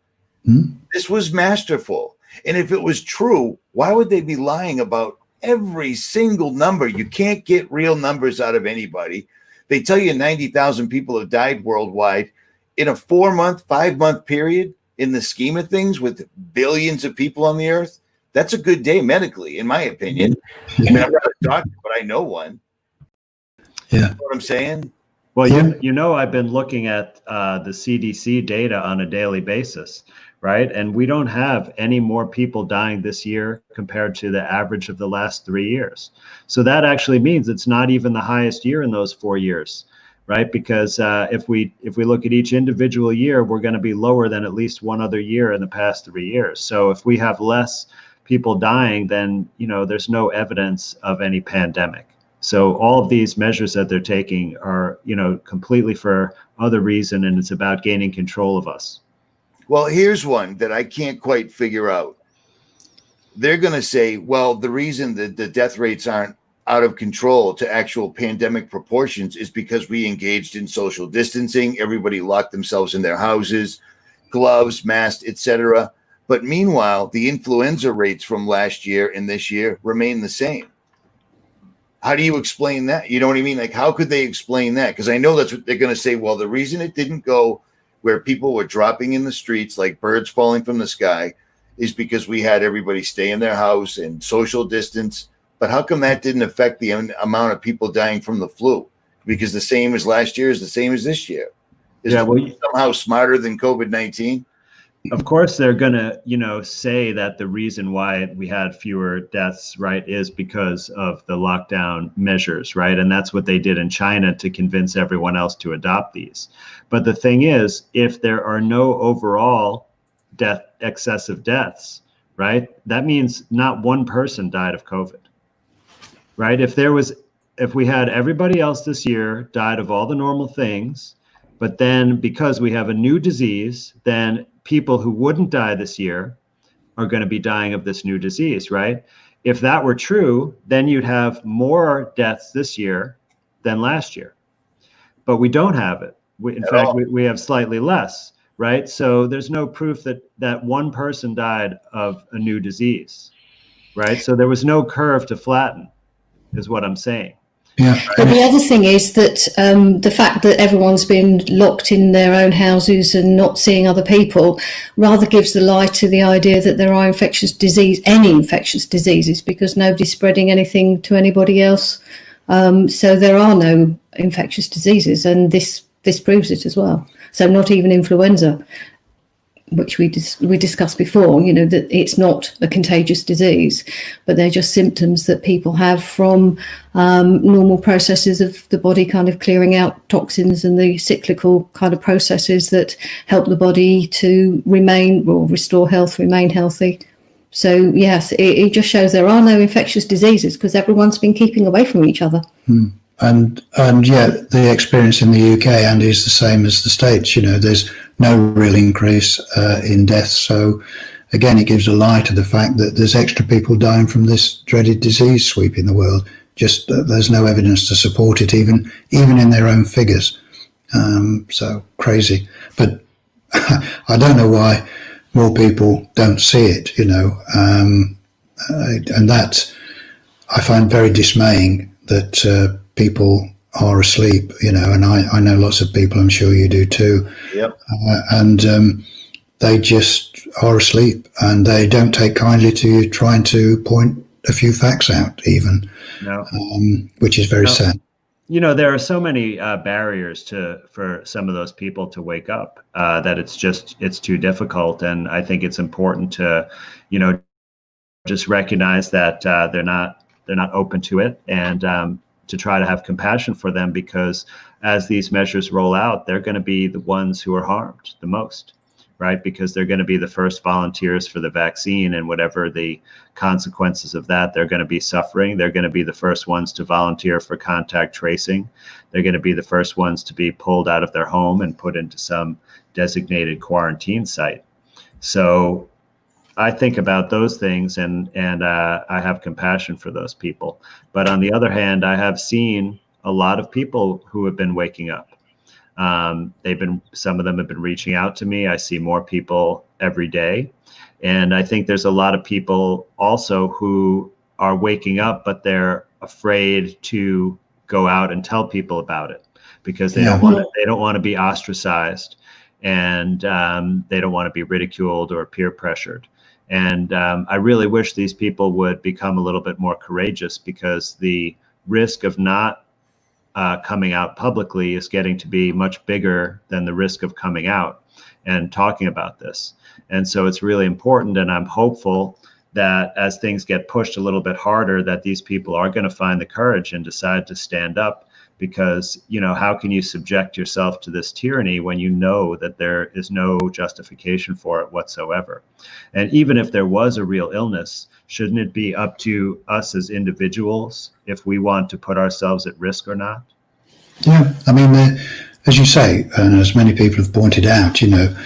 This was masterful. And if it was true, why would they be lying about every single number? You can't get real numbers out of anybody. They tell you 90,000 people have died worldwide in a 4-month, 5-month period. In the scheme of things, with billions of people on the earth, that's a good day medically, in my opinion. Yeah. I'm not a doctor, but I know one. Yeah. You know what I'm saying? Well, I've been looking at the CDC data on a daily basis, right? And we don't have any more people dying this year compared to the average of the last 3 years. So that actually means it's not even the highest year in those 4 years, right? Because if we look at each individual year, we're going to be lower than at least one other year in the past 3 years. So if we have less people dying, then there's no evidence of any pandemic. So all of these measures that they're taking are completely for other reason, and it's about gaining control of us. Well, here's one that I can't quite figure out. They're going to say, well, the reason that the death rates aren't out of control to actual pandemic proportions is because we engaged in social distancing. Everybody locked themselves in their houses, gloves, masks, etc. But meanwhile, the influenza rates from last year and this year remain the same. How do you explain that? You know what I mean? Like, how could they explain that? Because I know that's what they're going to say. Well, the reason it didn't go where people were dropping in the streets like birds falling from the sky is because we had everybody stay in their house and social distance. But how come that didn't affect the amount of people dying from the flu? Because the same as last year is the same as this year. Is the flu somehow smarter than COVID-19? Of course, they're going to, say that the reason why we had fewer deaths, right, is because of the lockdown measures, right? And that's what they did in China to convince everyone else to adopt these. But the thing is, if there are no overall excessive deaths, right, that means not one person died of COVID, right? If we had everybody else this year died of all the normal things, but then because we have a new disease, then people who wouldn't die this year are going to be dying of this new disease, right? If that were true, then you'd have more deaths this year than last year. But we don't have it. In fact, we have slightly less, right? So there's no proof that one person died of a new disease, right? So there was no curve to flatten, is what I'm saying. Yeah. But the other thing is that the fact that everyone's been locked in their own houses and not seeing other people rather gives the lie to the idea that there are any infectious diseases, because nobody's spreading anything to anybody else. So there are no infectious diseases, and this proves it as well. So not even influenza, which we discussed before, that it's not a contagious disease, but they're just symptoms that people have from normal processes of the body kind of clearing out toxins and the cyclical kind of processes that help the body to restore health, remain healthy. So yes, it just shows there are no infectious diseases because everyone's been keeping away from each other. And yet the experience in the UK, Andy, is the same as the States. There's no real increase in deaths. So again, it gives a lie to the fact that there's extra people dying from this dreaded disease sweeping the world. Just there's no evidence to support it, even in their own figures. So crazy. But I don't know why more people don't see it, and that I find very dismaying that people are asleep, and I know lots of people, I'm sure you do too. Yep. And they just are asleep, and they don't take kindly to trying to point a few facts out even, which is very sad. There are so many barriers for some of those people to wake up that it's too difficult. And I think it's important to, just recognize that they're not open to it, and to try to have compassion for them, because as these measures roll out, they're going to be the ones who are harmed the most, right? Because they're going to be the first volunteers for the vaccine, and whatever the consequences of that, they're going to be suffering. They're going to be the first ones to volunteer for contact tracing. They're going to be the first ones to be pulled out of their home and put into some designated quarantine site. So I think about those things, and I have compassion for those people. But on the other hand, I have seen a lot of people who have been waking up. Some of them have been reaching out to me. I see more people every day. And I think there's a lot of people also who are waking up, but they're afraid to go out and tell people about it, because they don't want to be ostracized, and they don't want to be ridiculed or peer pressured. And I really wish these people would become a little bit more courageous, because the risk of not coming out publicly is getting to be much bigger than the risk of coming out and talking about this. And so it's really important, and I'm hopeful that as things get pushed a little bit harder, that these people are going to find the courage and decide to stand up, because, you know, how can you subject yourself to this tyranny when you know that there is no justification for it whatsoever? And even if there was a real illness, shouldn't it be up to us as individuals if we want to put ourselves at risk or not? Yeah, I mean, as you say, and as many people have pointed out, you know,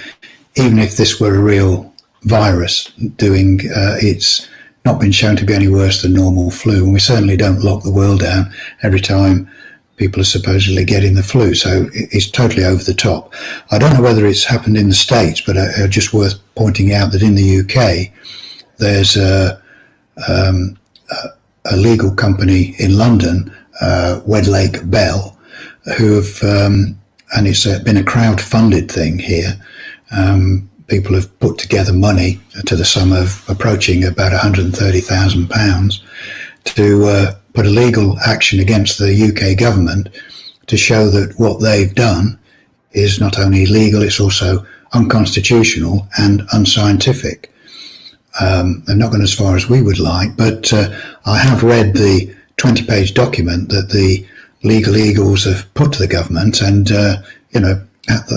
even if this were a real virus doing, it's not been shown to be any worse than normal flu, and we certainly don't lock the world down every time people are supposedly getting the flu, so it's totally over the top. I don't know whether it's happened in the States, but just worth pointing out that in the UK, there's a legal company in London, Wedlake Bell, who have, and it's been a crowd-funded thing here. People have put together money to the sum of approaching about £130,000 to put a legal action against the UK government to show that what they've done is not only illegal, it's also unconstitutional and unscientific. They're not gone as far as we would like, but I have read the 20-page document that the legal eagles have put to the government, and you know,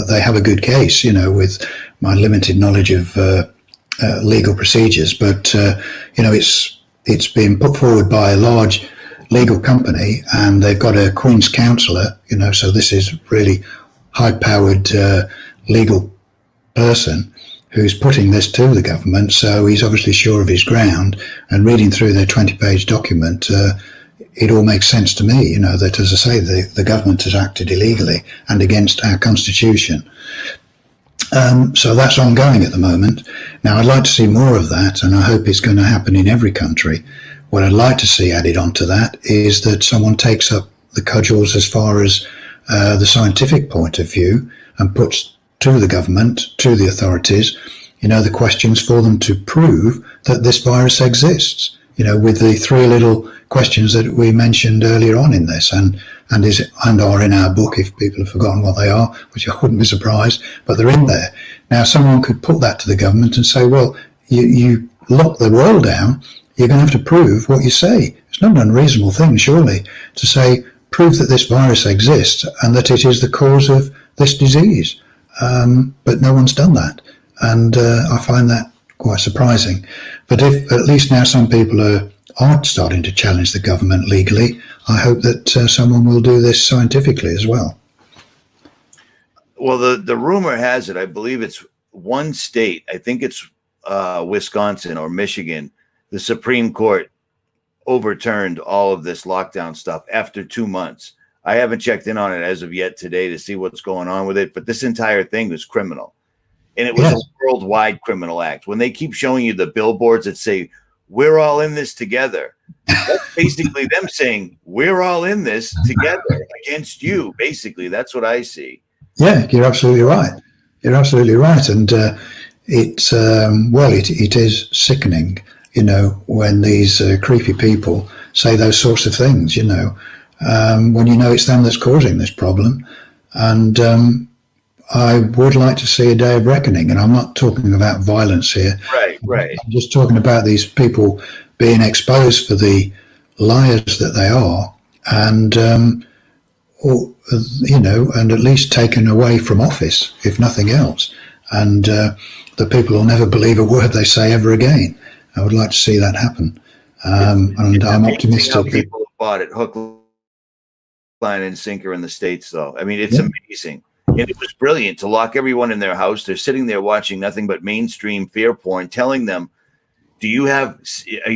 they have a good case, you know, with my limited knowledge of legal procedures, but you know, it's been put forward by a large legal company, and they've got a Queen's Counsellor, you know, so this is really high-powered legal person who's putting this to the government, so he's obviously sure of his ground. And reading through their 20-page document, it all makes sense to me, you know, that, as I say, the government has acted illegally and against our constitution. So that's ongoing at the moment. Now, I'd like to see more of that, and I hope it's going to happen in every country. What I'd like to see added onto that is that someone takes up the cudgels as far as the scientific point of view and puts to the government, to the authorities, you know, the questions for them to prove that this virus exists, you know, with the three little questions that we mentioned earlier on in this, and are in our book, if people have forgotten what they are, which I wouldn't be surprised, but they're in there. Now, someone could put that to the government and say, well, you lock the world down, you're going to have to prove what you say. It's not an unreasonable thing, surely, to say, prove that this virus exists and that it is the cause of this disease. But no one's done that. And I find that quite surprising. But if at least now some people are starting to challenge the government legally, I hope that someone will do this scientifically as well. Well, the rumor has it, I believe it's one state, I think it's Wisconsin or Michigan, the Supreme Court overturned all of this lockdown stuff after 2 months. I haven't checked in on it as of yet today to see what's going on with it, but this entire thing was criminal. And it was a worldwide criminal act. When they keep showing you the billboards that say, we're all in this together, that's basically them saying, we're all in this together against you. Basically, that's what I see. Yeah, you're absolutely right. You're absolutely right. And it's, well, it is sickening, you know, when these creepy people say those sorts of things, you know, when you know it's them that's causing this problem. And I would like to see a day of reckoning. And I'm not talking about violence here. Right. I'm just talking about these people being exposed for the liars that they are, and, or, you know, and at least taken away from office, if nothing else. And the people will never believe a word they say ever again. I would like to see that happen. And I'm optimistic. How people have bought it hook, line, and sinker in the States, though. I mean, it's amazing. And it was brilliant to lock everyone in their house. They're sitting there watching nothing but mainstream fear porn, telling them, are you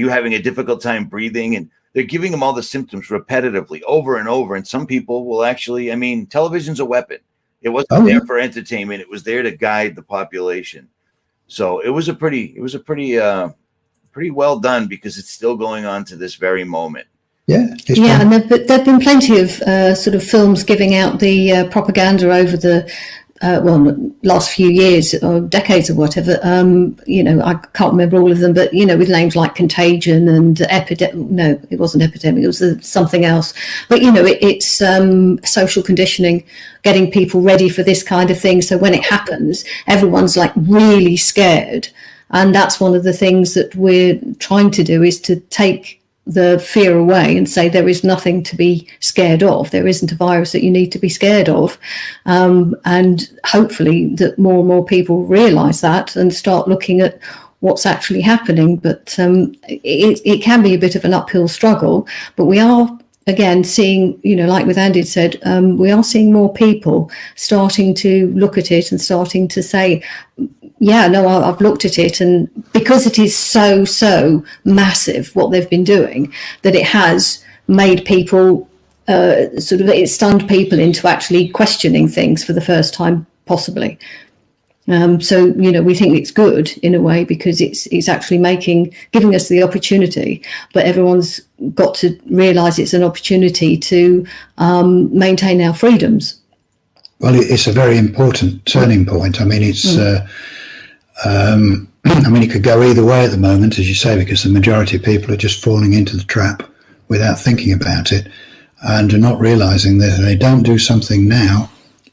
having a difficult time breathing? And they're giving them all the symptoms repetitively over and over. And some people will actually, I mean, television's a weapon. It wasn't there for entertainment. It was there to guide the population. So it was a pretty well done, because it's still going on to this very moment. Yeah, and there've been plenty of sort of films giving out the propaganda over the last few years or decades or whatever, I can't remember all of them, but, with names like Contagion and Epidemic. No, it wasn't Epidemic, it was something else. But, it's social conditioning, getting people ready for this kind of thing. So when it happens, everyone's like really scared. And that's one of the things that we're trying to do, is to take the fear away and say there is nothing to be scared of. There isn't a virus that you need to be scared of. And hopefully that more and more people realise that and start looking at what's actually happening. But it can be a bit of an uphill struggle. But we are, again, seeing, like with Andy said, we are seeing more people starting to look at it and starting to say, yeah, no, I've looked at it, and because it is so massive what they've been doing, that it has made people it stunned people into actually questioning things for the first time, possibly. So we think it's good in a way, because it's actually giving us the opportunity, but everyone's got to realise it's an opportunity to maintain our freedoms. Well, it's a very important turning point. I mean, it's. It could go either way at the moment, as you say, because the majority of people are just falling into the trap without thinking about it, and are not realising that if they don't do something now,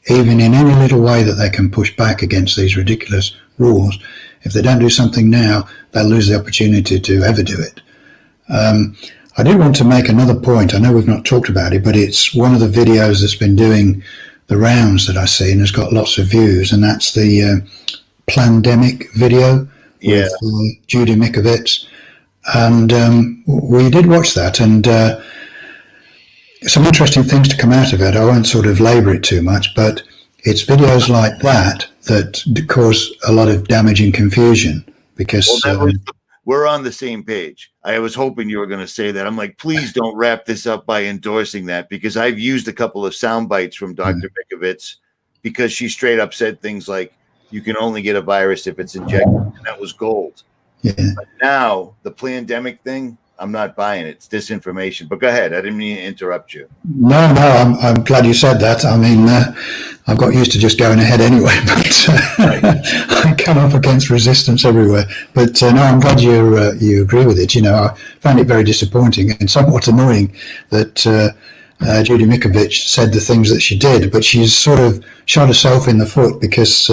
even in any little way that they can push back against these ridiculous rules, if they don't do something now, they'll lose the opportunity to ever do it. I did want to make another point. I know we've not talked about it, but it's one of the videos that's been doing the rounds that I see and has got lots of views, and that's the Plandemic video with Judy Mikovits, and we did watch that, and some interesting things to come out of it. I won't sort of labour it too much, but it's videos like that cause a lot of damage and confusion, because we're on the same page. I was hoping you were going to say that. I'm like, please don't wrap this up by endorsing that, because I've used a couple of sound bites from Dr. Mikovits, because she straight up said things like, you can only get a virus if it's injected, and that was gold. Yeah. But now the Plandemic thing, I'm not buying it. It's disinformation. But go ahead. I didn't mean to interrupt you. No, I'm glad you said that. I mean, I've got used to just going ahead anyway, but I come up against resistance everywhere. But no, I'm glad you agree with it. I found it very disappointing and somewhat annoying that Judy Mikovits said the things that she did, but she's sort of shot herself in the foot, because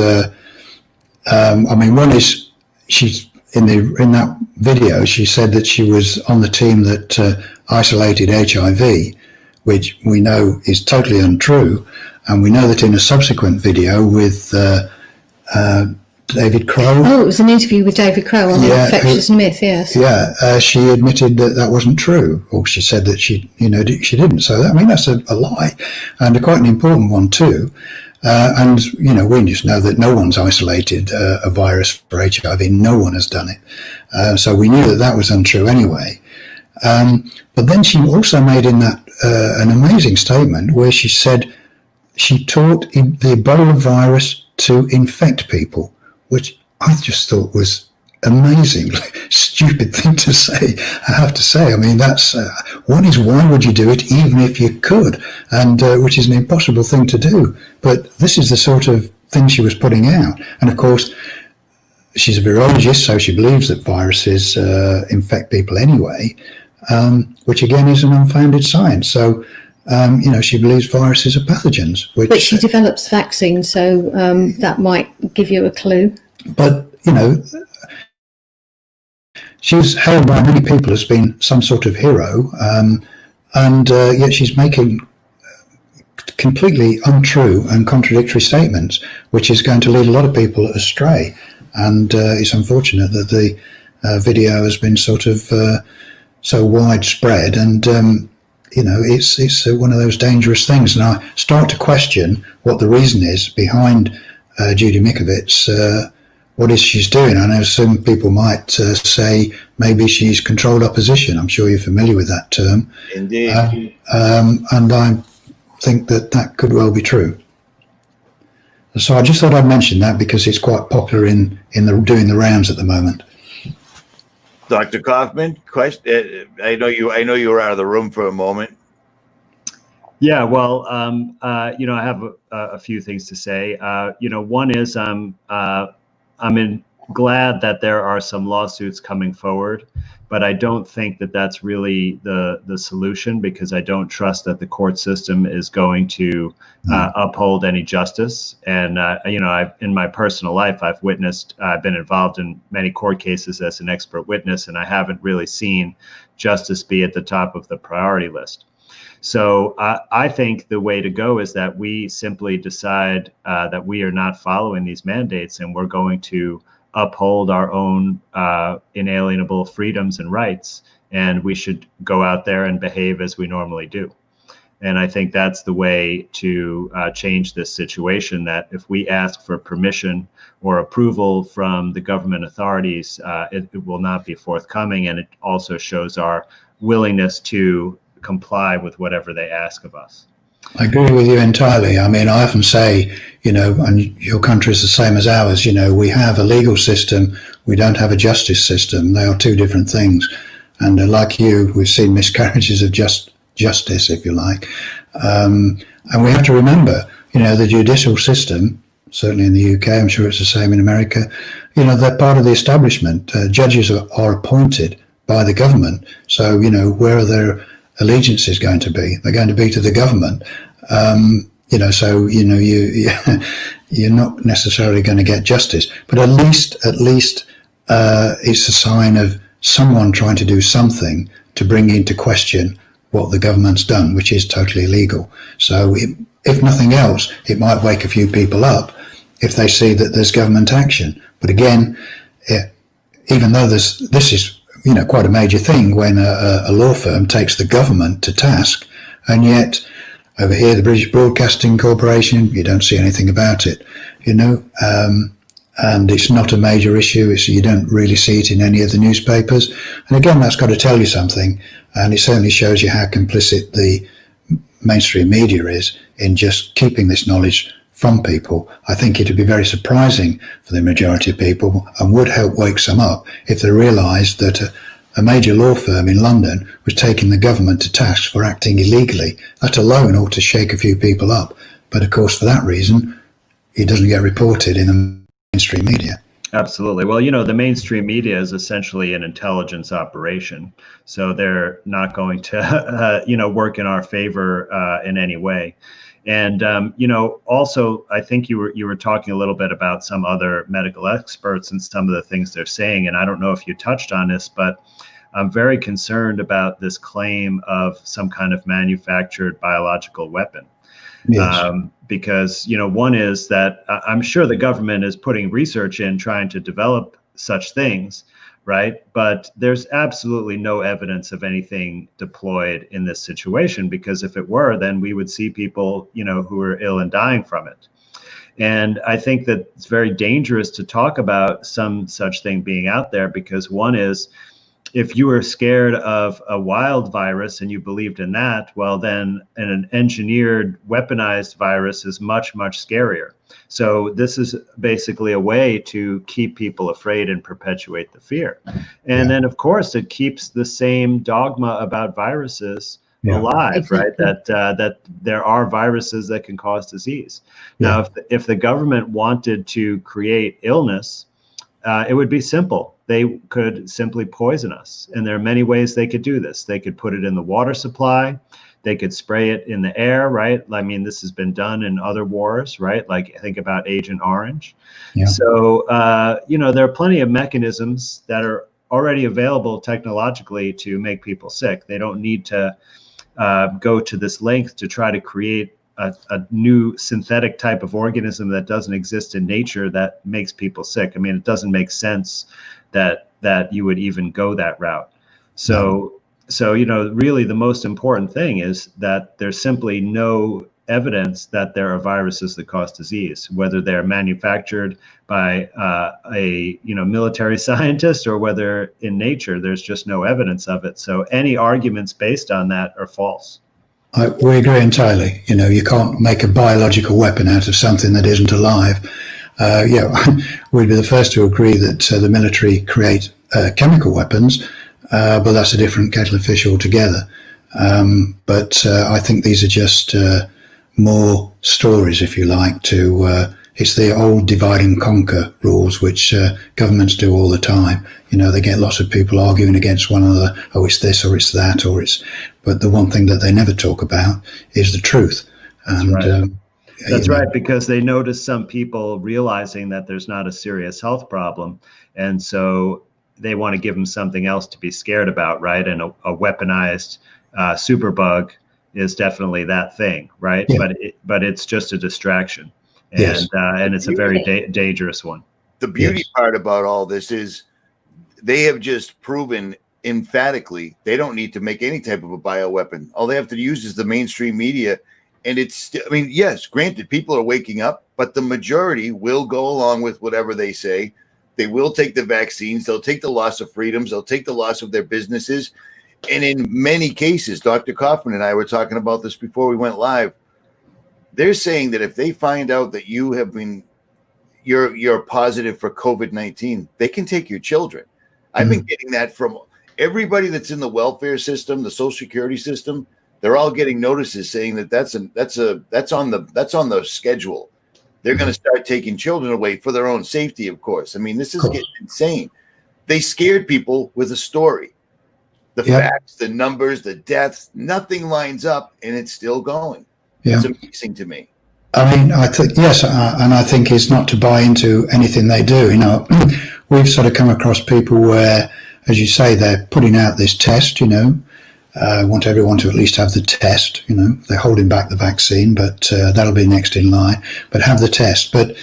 one is, she's in that video, she said that she was on the team that isolated HIV, which we know is totally untrue, and we know that in a subsequent video with David Crowe. Oh, it was an interview with David Crowe on the infectious myth. Yes. Yeah, she admitted that wasn't true, or she said that she didn't. So that's a lie, and quite an important one too. And we just know that no one's isolated a virus for HIV. No one has done it. So we knew that was untrue anyway. But then she also made in that an amazing statement where she said she taught the Ebola virus to infect people, which I just thought was amazingly stupid thing to say. I have to say, that's one is, why would you do it even if you could, and which is an impossible thing to do. But this is the sort of thing she was putting out, and of course she's a virologist, so she believes that viruses infect people anyway, which again is an unfounded science. So she believes viruses are pathogens. But she develops vaccines, so that might give you a clue. But she's hailed by many people as being some sort of hero, and yet she's making completely untrue and contradictory statements, which is going to lead a lot of people astray. And it's unfortunate that the video has been sort of so widespread, and it's one of those dangerous things. And I start to question what the reason is behind Judy Mikovits. What is she's doing? I know some people might say maybe she's controlled opposition. I'm sure you're familiar with that term. Indeed. And I think that could well be true. So I just thought I'd mention that, because it's quite popular in doing the rounds at the moment. Dr. Kaufman, question. I know you were out of the room for a moment. Yeah, well, I have a few things to say. One is glad that there are some lawsuits coming forward, but I don't think that that's really the solution, because I don't trust that the court system is going to uphold any justice. And in my personal life, I've been involved in many court cases as an expert witness, and I haven't really seen justice be at the top of the priority list. So I think the way to go is that we simply decide that we are not following these mandates, and we're going to uphold our own inalienable freedoms and rights, and we should go out there and behave as we normally do. And I think that's the way to change this situation, that if we ask for permission or approval from the government authorities, it will not be forthcoming, and it also shows our willingness to comply with whatever they ask of us. I agree with you entirely. I mean, I often say, and your country is the same as ours, we have a legal system, we don't have a justice system. They are two different things. And like you, we've seen miscarriages of justice, if you like. And we have to remember, the judicial system, certainly in the UK, I'm sure it's the same in America, they're part of the establishment. Judges are appointed by the government. So, where are their allegiances going to be? They're going to be to the government. You're not necessarily going to get justice, but at least it's a sign of someone trying to do something to bring into question what the government's done, which is totally illegal. So if nothing else, it might wake a few people up if they see that there's government action. But again, even though this is quite a major thing when a law firm takes the government to task, and yet over here, the British Broadcasting Corporation, you don't see anything about it, and it's not a major issue. You don't really see it in any of the newspapers. And again, that's got to tell you something, and it certainly shows you how complicit the mainstream media is in just keeping this knowledge from people. I think it would be very surprising for the majority of people, and would help wake some up if they realised that a major law firm in London was taking the government to task for acting illegally. That alone ought to shake a few people up. But of course, for that reason, it doesn't get reported in the mainstream media. Absolutely. Well, the mainstream media is essentially an intelligence operation, so they're not going to, work in our favor in any way. And also, I think you were talking a little bit about some other medical experts and some of the things they're saying. And I don't know if you touched on this, but I'm very concerned about this claim of some kind of manufactured biological weapon. Yes. Because, one is that I'm sure the government is putting research in trying to develop such things, right? But there's absolutely no evidence of anything deployed in this situation, because if it were, then we would see people, who are ill and dying from it. And I think that it's very dangerous to talk about some such thing being out there, because one is, if you were scared of a wild virus and you believed in that, well, then an engineered, weaponized virus is much, much scarier. So this is basically a way to keep people afraid and perpetuate the fear. And then, of course, it keeps the same dogma about viruses alive, exactly. Right? That there are viruses that can cause disease. Now, if the government wanted to create illness, it would be simple. They could simply poison us. And there are many ways they could do this. They could put it in the water supply. They could spray it in the air, right? I mean, this has been done in other wars, right? Like, think about Agent Orange. Yeah. So, there are plenty of mechanisms that are already available technologically to make people sick. They don't need to go to this length to try to create a new synthetic type of organism that doesn't exist in nature that makes people sick. I mean, it doesn't make sense that you would even go that route. So really the most important thing is that there's simply no evidence that there are viruses that cause disease, whether they're manufactured by a military scientist or whether in nature. There's just no evidence of it. So any arguments based on that are false. We agree entirely. You can't make a biological weapon out of something that isn't alive. We'd be the first to agree that the military create chemical weapons, but that's a different kettle of fish altogether. But I think these are just more stories, if you like, to it's the old divide and conquer rules, which governments do all the time. You know, they get lots of people arguing against one another. Oh, it's this or it's that, or it's. But the one thing that they never talk about is the truth. And that's right. That's right, because they notice some people realizing that there's not a serious health problem, and so they want to give them something else to be scared about, right? And a weaponized superbug is definitely that thing, right? Yeah. But it's just a distraction, and Yes. And it's a very dangerous one. The beauty part about all this is they have just proven emphatically they don't need to make any type of a bioweapon. All they have to use is the mainstream media. And it's, I mean, yes, granted, people are waking up, but the majority will go along with whatever they say. They will take the vaccines. They'll take the loss of freedoms. They'll take the loss of their businesses. And in many cases, Dr. Kaufman and I were talking about this before we went live. They're saying that if they find out that you have been, you're positive for COVID-19, they can take your children. I've been getting that from everybody that's in the welfare system, the Social Security system. They're all getting notices saying that that's on the schedule. They're going to start taking children away for their own safety, of course. I mean, this is getting insane. They scared people with a story. The facts, the numbers, the deaths, nothing lines up, and it's still going. Yeah. It's amazing to me. I mean, I think, yes, and I think it's not to buy into anything they do. You know, we've sort of come across people where, as you say, they're putting out this test, you know, want everyone to at least have the test. You know, they're holding back the vaccine, but that'll be next in line. But have the test. But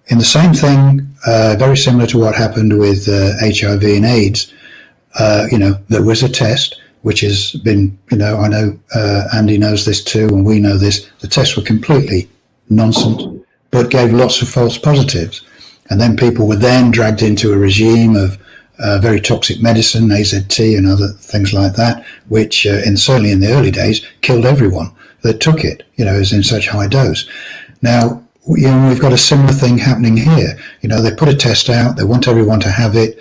in the same thing, very similar to what happened with HIV and AIDS, you know, there was a test which has been, you know, I know Andy knows this too, and we know this. The tests were completely nonsense, but gave lots of false positives. And then people were then dragged into a regime of very toxic medicine, AZT and other things like that, which certainly in the early days killed everyone that took it, you know, is in such high dose. Now, you know, we've got a similar thing happening here. You know, they put a test out, they want everyone to have it,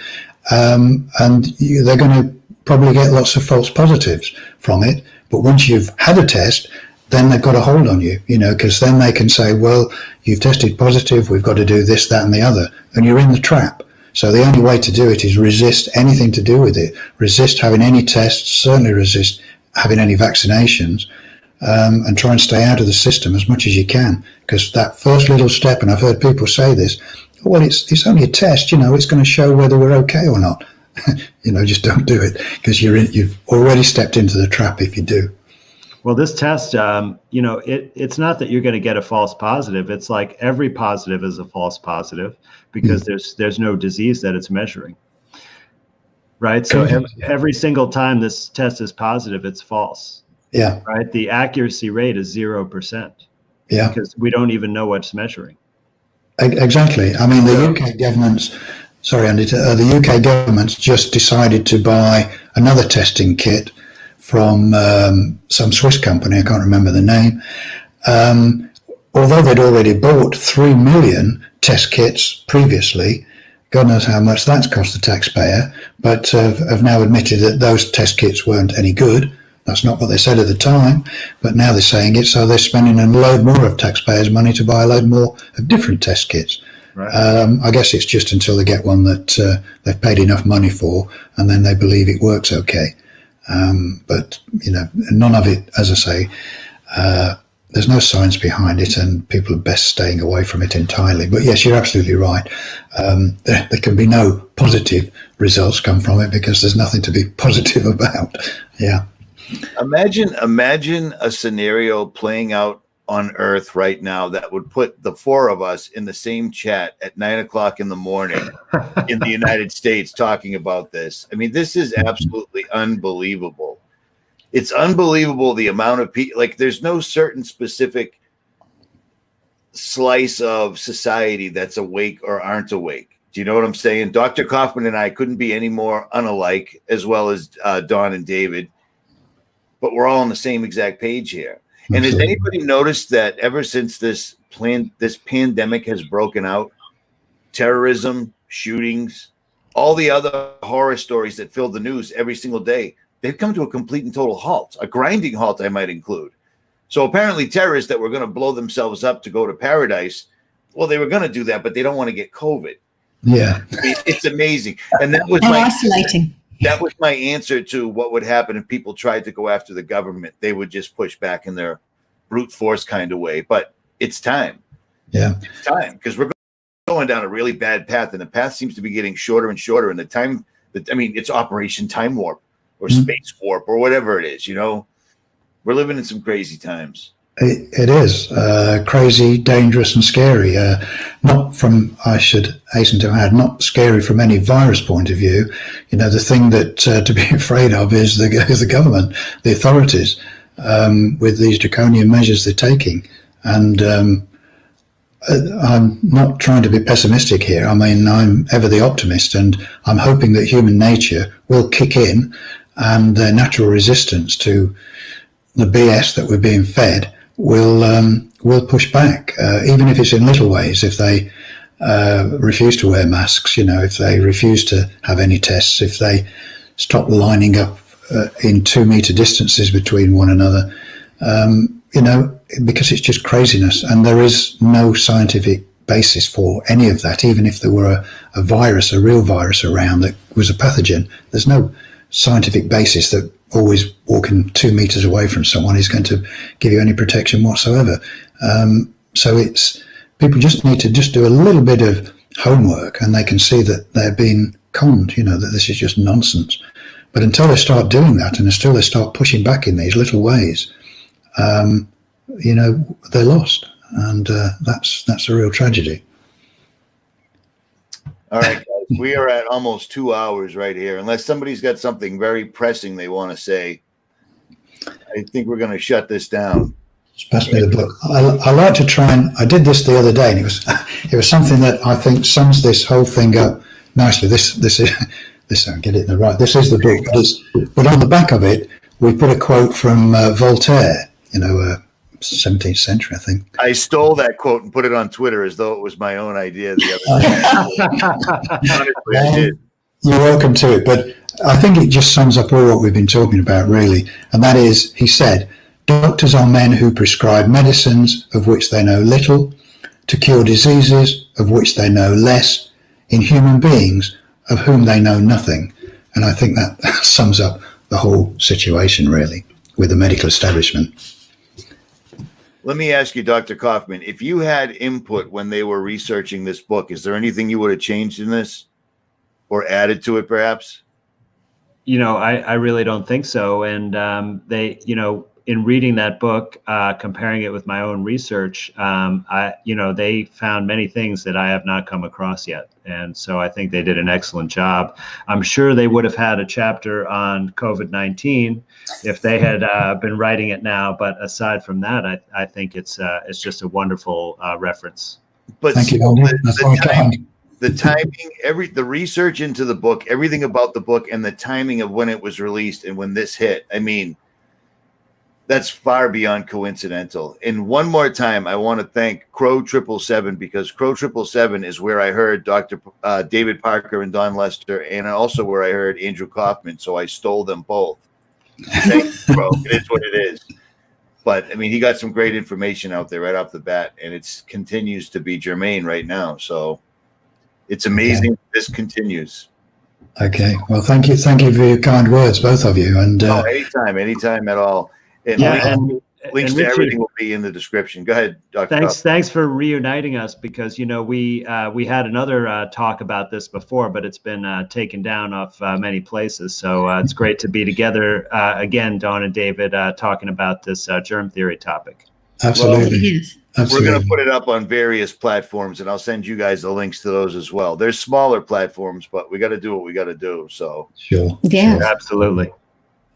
and they're going to probably get lots of false positives from it. But once you've had a test, then they've got a hold on you, you know, because then they can say, well, you've tested positive, we've got to do this, that, and the other, and you're in the trap. So the only way to do it is resist anything to do with it, resist having any tests, certainly resist having any vaccinations, and try and stay out of the system as much as you can. Because that first little step, and I've heard people say this, well, it's only a test, you know, it's going to show whether we're okay or not. You know, just don't do it, because you've already stepped into the trap if you do. Well, this test, you know, it's not that you're going to get a false positive. It's like every positive is a false positive because there's no disease that it's measuring. Right. So every single time this test is positive, it's false. Yeah. Right. The accuracy rate is 0%. Yeah. Because we don't even know what's measuring. Exactly. I mean, the UK government's, sorry, Andy, the UK government's just decided to buy another testing kit from some Swiss company, I can't remember the name. Although they'd already bought 3 million test kits previously, God knows how much that's cost the taxpayer, but have now admitted that those test kits weren't any good. That's not what they said at the time, but now they're saying it, so they're spending a load more of taxpayers' money to buy a load more of different test kits. Right. I guess it's just until they get one that they've paid enough money for, and then they believe it works okay. But, you know, none of it, as I say, there's no science behind it, and people are best staying away from it entirely. But yes, you're absolutely right. There can be no positive results come from it because there's nothing to be positive about. Yeah. Imagine a scenario playing out on Earth right now that would put the four of us in the same chat at 9 o'clock in the morning in the United States talking about this. I mean, this is absolutely unbelievable. It's unbelievable the amount of people, like there's no certain specific slice of society that's awake or aren't awake. Do you know what I'm saying? Dr. Kaufman and I couldn't be any more unalike, as well as Don and David, but we're all on the same exact page here. And has anybody noticed that ever since this pandemic has broken out, terrorism, shootings, all the other horror stories that fill the news every single day, they'd come to a complete and total halt, a grinding halt, I might include. So apparently terrorists that were going to blow themselves up to go to paradise, well, they were going to do that, but they don't want to get COVID. Yeah. It's amazing. And that was isolating. That was my answer to what would happen if people tried to go after the government. They would just push back in their brute force kind of way. But it's time. Yeah. It's time, because we're going down a really bad path, and the path seems to be getting shorter and shorter. And the time that, I mean, it's Operation Time Warp or Space Warp or whatever it is, you know. We're living in some crazy times. It is crazy, dangerous, and scary. Not from, I should hasten to add, not scary from any virus point of view. You know, the thing that to be afraid of is the government, the authorities, with these draconian measures they're taking. And I'm not trying to be pessimistic here. I mean, I'm ever the optimist, and I'm hoping that human nature will kick in, and their natural resistance to the BS that we're being fed will push back, even if it's in little ways. If they refuse to wear masks, you know, if they refuse to have any tests, if they stop lining up in 2 meter distances between one another, you know, because it's just craziness, and there is no scientific basis for any of that. Even if there were a virus, a real virus around that was a pathogen, there's no scientific basis that always walking 2 meters away from someone is going to give you any protection whatsoever. So it's, people just need to just do a little bit of homework, and they can see that they're being conned, you know, that this is just nonsense. But until they start doing that, and until they start pushing back in these little ways, you know, they're lost. And that's a real tragedy. All right, guys, we are at almost 2 hours right here. Unless somebody's got something very pressing they want to say, I think we're going to shut this down. Just pass me the book. I like to try, and I did this the other day, and it was something that I think sums this whole thing up nicely. This I don't get it in the right. This is the book, but on the back of it we put a quote from Voltaire. You know, 17th century, I think. I stole that quote and put it on Twitter as though it was my own idea the other day. Honestly, I did. You're welcome to it, but I think it just sums up all what we've been talking about, really. And that is, he said, doctors are men who prescribe medicines of which they know little, to cure diseases of which they know less, in human beings of whom they know nothing. And I think that sums up the whole situation, really, with the medical establishment. Let me ask you, Dr. Kaufman, if you had input when they were researching this book, is there anything you would have changed in this or added to it, perhaps? You know, I really don't think so. And they, you know, in reading that book, comparing it with my own research, they found many things that I have not come across yet. And so I think they did an excellent job. I'm sure they would have had a chapter on COVID-19 if they had been writing it now. But aside from that, I think it's just a wonderful reference. But thank you. The timing, the research into the book, everything about the book, and the timing of when it was released and when this hit, I mean, that's far beyond coincidental. And one more time, I want to thank Crow 777, because Crow 777 is where I heard Dr. David Parker and Don Lester, and also where I heard Andrew Kaufman. So I stole them both. Thanks, Crow. It is what it is. But I mean, he got some great information out there right off the bat, and it continues to be germane right now. So it's amazing. Okay. This continues. Okay. Well, thank you for your kind words, both of you. And anytime at all. And links to everything will be in the description. Go ahead, Dr. Thanks for reuniting us, because, you know, we had another talk about this before, but it's been taken down off many places. So it's great to be together again, Dawn and David, talking about this germ theory topic. Absolutely. Well, we're going to put it up on various platforms, and I'll send you guys the links to those as well. There's smaller platforms, but we got to do what we got to do. So sure. Yeah. Absolutely.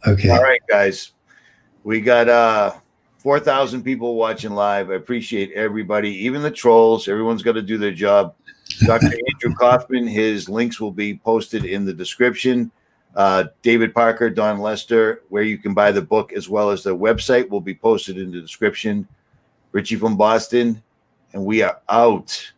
Okay. All right, guys. We got 4,000 people watching live. I appreciate everybody, even the trolls. Everyone's got to do their job. Dr. Andrew Kaufman, his links will be posted in the description. David Parker, Don Lester, where you can buy the book as well as the website, will be posted in the description. Richie from Boston, and we are out.